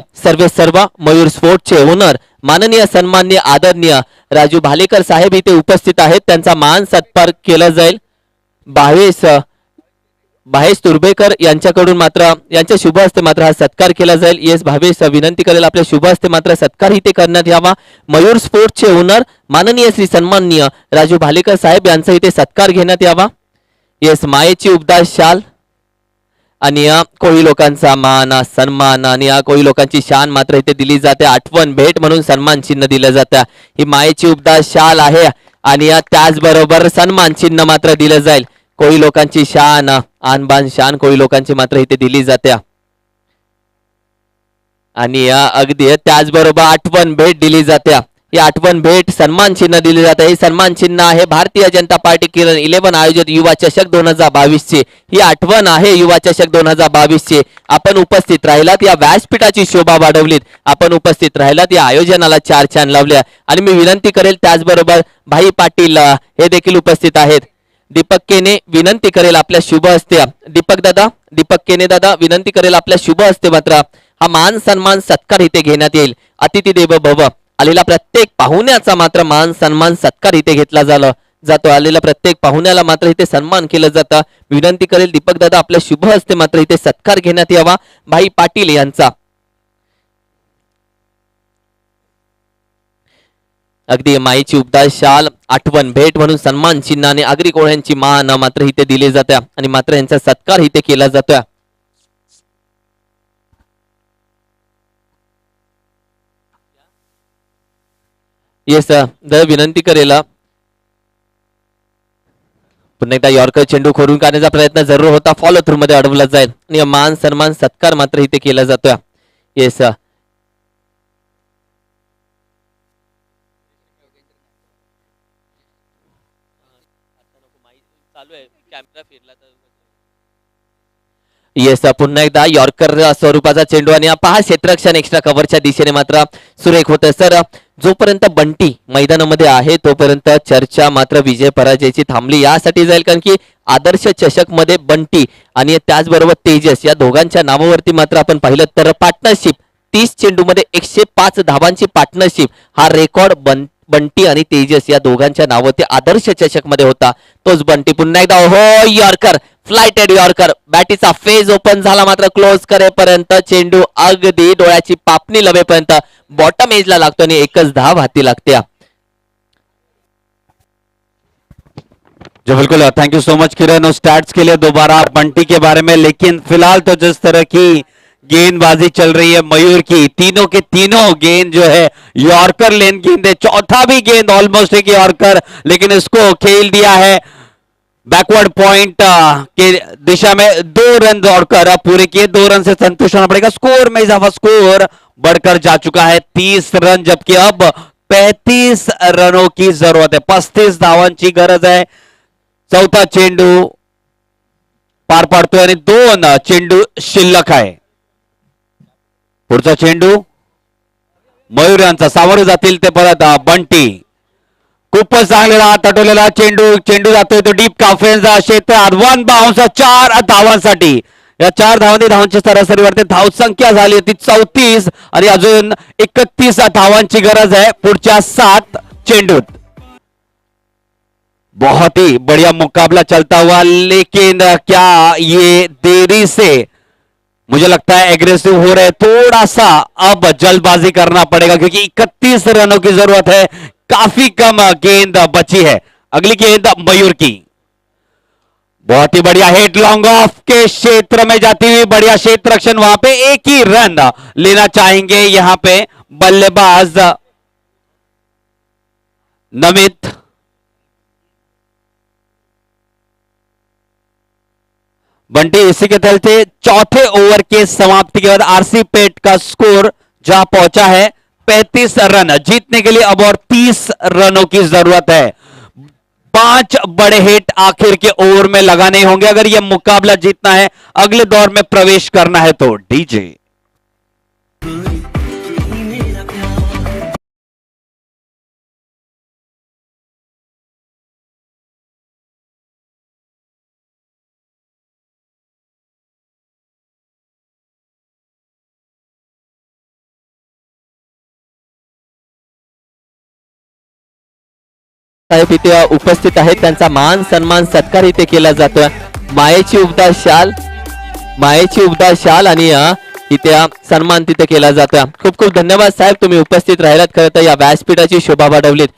सर्व मयूर स्पोर्ट्सचे ओनर माननीय सन्माननीय आदरणीय राजू भालेकर साहेब इथे उपस्थित आहेत. त्यांचा मान सत्कार केला जाईल. भावेश तुर्भेकर यांच्याकडून मात्र यांच्या शुभ हस्ते मात्र हा सत्कार केला जाईल. येस भावेश, विनंती करेल आपल्या शुभ हस्ते मात्र सत्कार इथे करण्यात यावा. मयूर स्पोर्ट्सचे ओनर माननीय श्री सन्माननीय राजू भालेकर साहेब यांचा इथे सत्कार घेण्यात यावा. येस, मायेची उबदार शाल आणि या कोळी लोकांचा मान सन्मान आणि या कोळी लोकांची शान मात्र इथे दिली जाते. आठवण भेट म्हणून सन्मान चिन्ह दिलं जातं. ही मायेची उबदार शाल आहे आणि या त्याचबरोबर सन्मान चिन्ह मात्र दिलं जाईल. कोळी लोकांची शान, आणबान शान कोळी लोकांची मात्र इथे दिली जाते. आणि या अगदी त्याचबरोबर आठवण भेट दिली जाते. ही आठवण भेट सन्मान चिन्ह दिले जाते. हे सन्मान चिन्ह आहे भारतीय जनता पार्टी किरण 11 आयोजित युवा चषक 2022 ची. ही आठवण आहे युवा चषक 2022 ची. आपण उपस्थित राहिलात, या व्यासपीठाची शोभा वाढवलीत. आपण उपस्थित राहिलात, या आयोजनाला 4 चांद लावल्या. आणि मी विनंती करेल त्याचबरोबर भाई पाटील हे देखील उपस्थित आहेत. दीपक केने विनंती करेल आपल्या शुभ हस्ते, दीपक केने दादा विनंती करेल आपल्या शुभ हस्ते मात्र हा मान सन्मान सत्कार इथे घेण्यात येईल. अतिथी देव भव, आलेला प्रत्येक पाहुण्याचा मात्र मान सन्मान सत्कार इथे घेतला जातो. आलेल्या प्रत्येक पाहुण्याला मात्र इथे सन्मान केलं जातं. विनंती करेल दीपक दादा आपल्या शुभ हस्ते मात्र इथे सत्कार घेण्यात यावा भाई पाटील यांचा. अगदी माईची उबदार शाल, आठवण भेट म्हणून सन्मान चिन्ह आणि आगरी कोळ्यांची मान मात्र इथे दिली जाते आणि मात्र यांचा सत्कार इथे केला जातोय. येस, विनंती करेल पुन्हा एकदा यॉर्कर चेंडू खोडून काढण्याचा प्रयत्न जरूर होता, फॉलो थ्रू मध्ये अडवला जाईल आणि मान सन्मान सत्कार मात्र इथे केला जातोय. येस, येस, पुन्हा एकदा यॉर्कर स्वरूपाचा चेंडू आणि पहा क्षेत्ररक्षण एक्स्ट्रा कव्हरच्या दिशेने मात्र सुरेख होत. सर, जोपर्यंत बंटी मैदानामध्ये आहे तोपर्यंत चर्चा मात्र विजय पराजयाची थांबली यासाठी जाईल, कारण की आदर्श चषक मध्ये बंटी आणि त्याचबरोबर तेजस या दोघांच्या नावावरती मात्र आपण पाहिलं तर पार्टनरशिप 30 चेंडू मध्ये 105 धावांची पार्टनरशिप हा रेकॉर्ड बंटी आणि तेजस या दोघांच्या नावावरती आदर्श चषक मध्ये होता. तोच बंटी पुन्हा एकदा हो यॉर्कर, फ्लाइटेड यॉर्कर, बॅटीचा फेज ओपन झाला मात्र क्लोज करेपर्यंत चेंडू अगदी डोळ्याची पापणी लवेपर्यंत बॉटम एजला लागतो आणि एकच धाव हाती लागते. जो बिल्कुल, thank you so much Kiran उस स्टैट्स के लिए दोबारा बंटी के बारे में। लेकिन फिलहाल तो जिस तरह की गेंदबाजी चल रही है मयूर की, तीनों के तीनों गेंद जो है यॉर्कर लेन गेंद है, चौथा भी गेंद ऑलमोस्ट एक यॉर्कर, लेकिन इसको खेल दिया है बैकवर्ड पॉइंट के दिशा में। 2 रन दौड़कर पूरे किए, 2 रन से संतुष्ट होना पड़ेगा। स्कोर में इजाफा, स्कोर बढ़कर जा चुका है 30 रन, जबकि अब 35 रनों की जरूरत है, 35 धावांची गरज आहे. चौथा चेंडू पार पाडतोय आणि 2 चेंडू शिल्लक आहे. पुढचा चेंडू मयूर यांचा, सामोरे जातील ते परत बंटी. खूपच चांगलेला तटवलेला चेंडू जातोय तो डीप काफेचा क्षेत्रात. 1 बाउन्स 4 धावांसाठी. या 4 धावांची सरासरीवरती धाव संख्या झाली होती 34 आणि अजून 31 धावांची गरज आहे पुढच्या 7 चेंडूत. बहुत ही बढ़िया मुकाबला चलता हुआ, लेकिन क्या ये देरी से मुझे लगता है एग्रेसिव हो रहे, थोड़ा सा अब जल्दबाजी करना पड़ेगा क्योंकि 31 रनों की जरूरत है, काफी कम गेंद बची है. अगली गेंद मयूर की, बहुत ही बढ़िया हिट लॉन्ग ऑफ के क्षेत्र में जाती हुई, बढ़िया क्षेत्र रक्षण, वहां पे एक ही रन लेना चाहेंगे यहां पे बल्लेबाज नमित बंटी, इसी के चलते चौथे ओवर के समाप्ति के बाद आरसी पेट का स्कोर जहां पहुंचा है 35 रन। जीतने के लिए अब और 30 रनों की जरूरत है। 5 बड़े हिट आखिर के ओवर में लगाने होंगे अगर यह मुकाबला जीतना है, अगले दौर में प्रवेश करना है तो। डीजे साहेब इथे उपस्थित आहेत, त्यांचा मान सन्मान सत्कार इथे केला जातोय। मायेची उबदार शाल आणि इथे सन्मान तिथे केला जातोय। खूप खूप धन्यवाद साहेब, तुम्ही उपस्थित राहिलात, खरं तर या व्यासपीठाची शोभा वाढवलीत।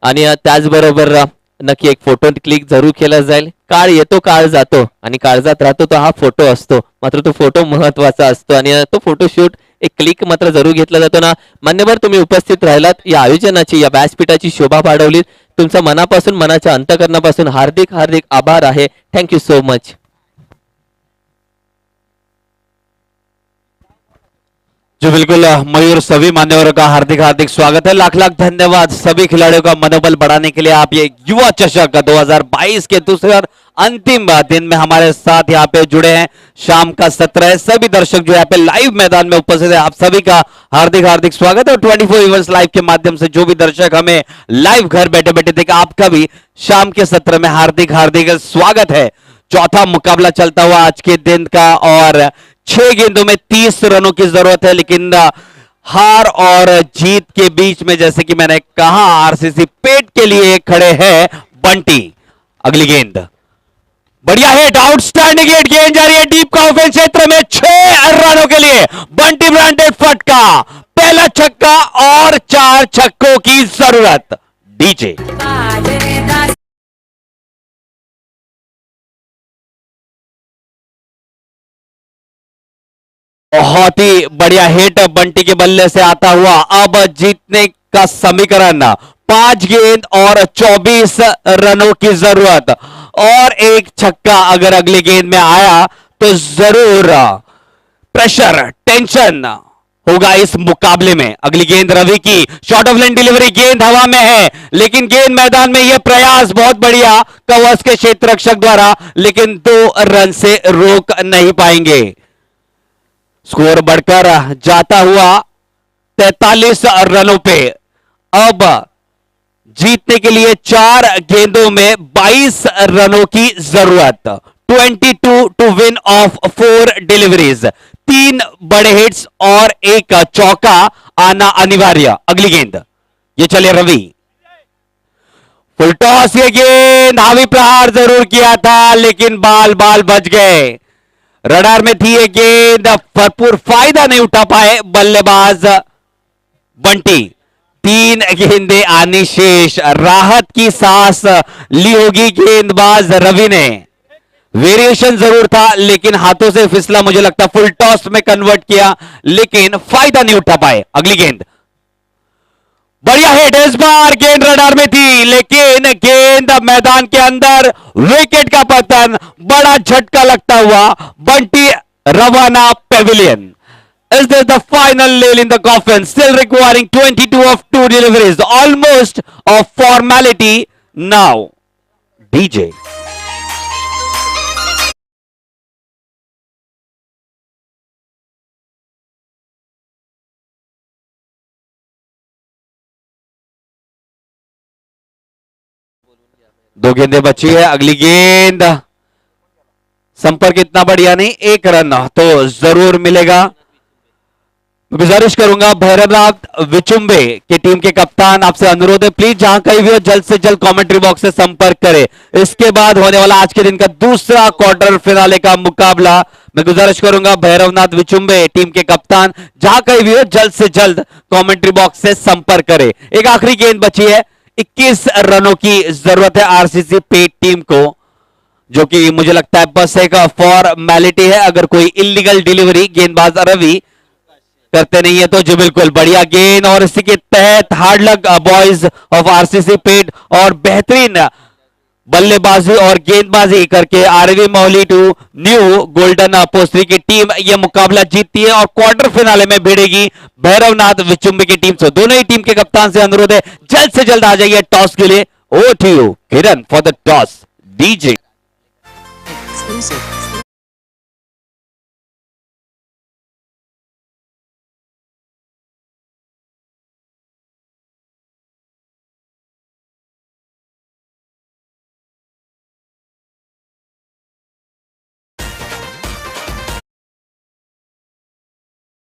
आणि त्याचबरोबर नक्की एक फोटो क्लिक जरूर केला जाईल। काळ येतो काळ जातो आणि काळजात राहतो तो हा फोटो असतो, मात्र तो फोटो महत्वाचा असतो आणि तो फोटोशूट एक क्लिक मात्र जरूर घेतला जातो ना। मान्यवर तुम्ही उपस्थित राहिलात, या आयोजनाची या व्यासपीठाची शोभा वाढवलीत, तुमचा मनापासून मनाच्या अंतकरणापासून हार्दिक हार्दिक आभार आहे। Thank you so much. जो बिल्कुल मयूर, सभी मान्यवरों का हार्दिक हार्दिक स्वागत है। लाख लाख धन्यवाद सभी खिलाड़ियों का मनोबल बढ़ाने के लिए। आप ये युवा चषक 2022 के दूसरे और अंतिम दिन में हमारे साथ यहाँ पे जुड़े हैं। शाम का सत्र है, सभी दर्शक जो यहाँ पे लाइव मैदान में उपस्थित है, आप सभी का हार्दिक हार्दिक स्वागत है। और 24 इवेंट्स लाइव के माध्यम से जो भी दर्शक हमें लाइव घर बैठे बैठे देखे, आपका भी शाम के सत्र में हार्दिक हार्दिक स्वागत है। चौथा मुकाबला चलता हुआ आज के दिन का और 6 गेंदों में 30 रनों की जरूरत है, लेकिन हार और जीत के बीच में जैसे कि मैंने कहा आरसीसी पेट के लिए खड़े हैं बंटी। अगली गेंद बढ़िया हिट, आउटस्टैंडिंग हिट, गेंद जा रही है डीप का ऑफेंस क्षेत्र में 6 रनों के लिए बंटी ब्रांडेड फटका, पहला छक्का और 4 छक्कों की जरूरत। डीजे बहुत ही बढ़िया हिट बंटी के बल्ले से आता हुआ। अब जीतने का समीकरण 5 गेंद और 24 रनों की जरूरत और एक छक्का अगर अगली गेंद में आया तो जरूर प्रेशर टेंशन होगा इस मुकाबले में। अगली गेंद रवि की, शॉर्ट ऑफ लाइन डिलीवरी, गेंद हवा में है लेकिन गेंद मैदान में। यह प्रयास बहुत बढ़िया कवर्स के क्षेत्र रक्षक द्वारा, लेकिन 2 रन से रोक नहीं पाएंगे। स्कोर बढ़कर जाता हुआ 43 रनों पे। अब जीतने के लिए 4 गेंदों में 22 रनों की जरूरत। 22 टू विन ऑफ 4 डिलीवरीज, 3 बड़े हिट्स और एक चौका आना अनिवार्य। अगली गेंद ये चले रवि, फुल टॉस, ये गेंद हावी प्रहार जरूर किया था लेकिन बाल बच गए। रडार में थी ये गेंद, भरपूर फायदा नहीं उठा पाए बल्लेबाज बंटी। 3 गेंदें आनी शेष, राहत की सांस ली होगी गेंदबाज रवि ने। वेरिएशन जरूर था लेकिन हाथों से फिसला, मुझे लगता फुल टॉस में कन्वर्ट किया लेकिन फायदा नहीं उठा पाए। अगली गेंद बढ़िया हिट, इस बार गेंद रडार में थी लेकिन गेंद मैदान के अंदर, विकेट का पतन, बड़ा झटका लगता हुआ बंटी रवाना Pavilion. Is this the final nail in the coffin? Still requiring 22 of 2 deliveries, almost a formality now. DJ दो गेंदें बची है। अगली गेंद संपर्क इतना बढ़िया नहीं, 1 रन तो जरूर मिलेगा। गुजारिश करूंगा भैरवनाथ विचुंबे के टीम के कप्तान, आपसे अनुरोध है प्लीज जहां कहीं भी हो जल्द से जल्द कमेंट्री बॉक्स से संपर्क करें। इसके बाद होने वाला आज के दिन का दूसरा क्वार्टर फिनाले का मुकाबला, मैं गुजारिश करूंगा भैरवनाथ विचुंबे टीम के कप्तान जहां कहीं भी हो जल्द से जल्द कमेंट्री बॉक्स से संपर्क करें। एक आखिरी गेंद बची है, 21 रनों की जरूरत है आरसीसी पेट टीम को, जो कि मुझे लगता है बस एक फॉर्मेलिटी है। अगर कोई इलीगल डिलीवरी गेंदबाज रवि करते नहीं है तो जी बिल्कुल बढ़िया गेंद, और इसी के तहत hard luck boys of RCC Peth और बेहतरीन बल्लेबाजी और गेंदबाजी करके RV Mohali to new golden पोस्टरी की टीम यह मुकाबला जीतती है और क्वार्टर फिनाले में भिड़ेगी भैरवनाथ विचुम्बी की टीम से। दोनों ही टीम के कप्तान से अनुरोध है जल्द से जल्द आ जाइए टॉस के लिए। Over to you Kiran for the toss DJ. Exclusive.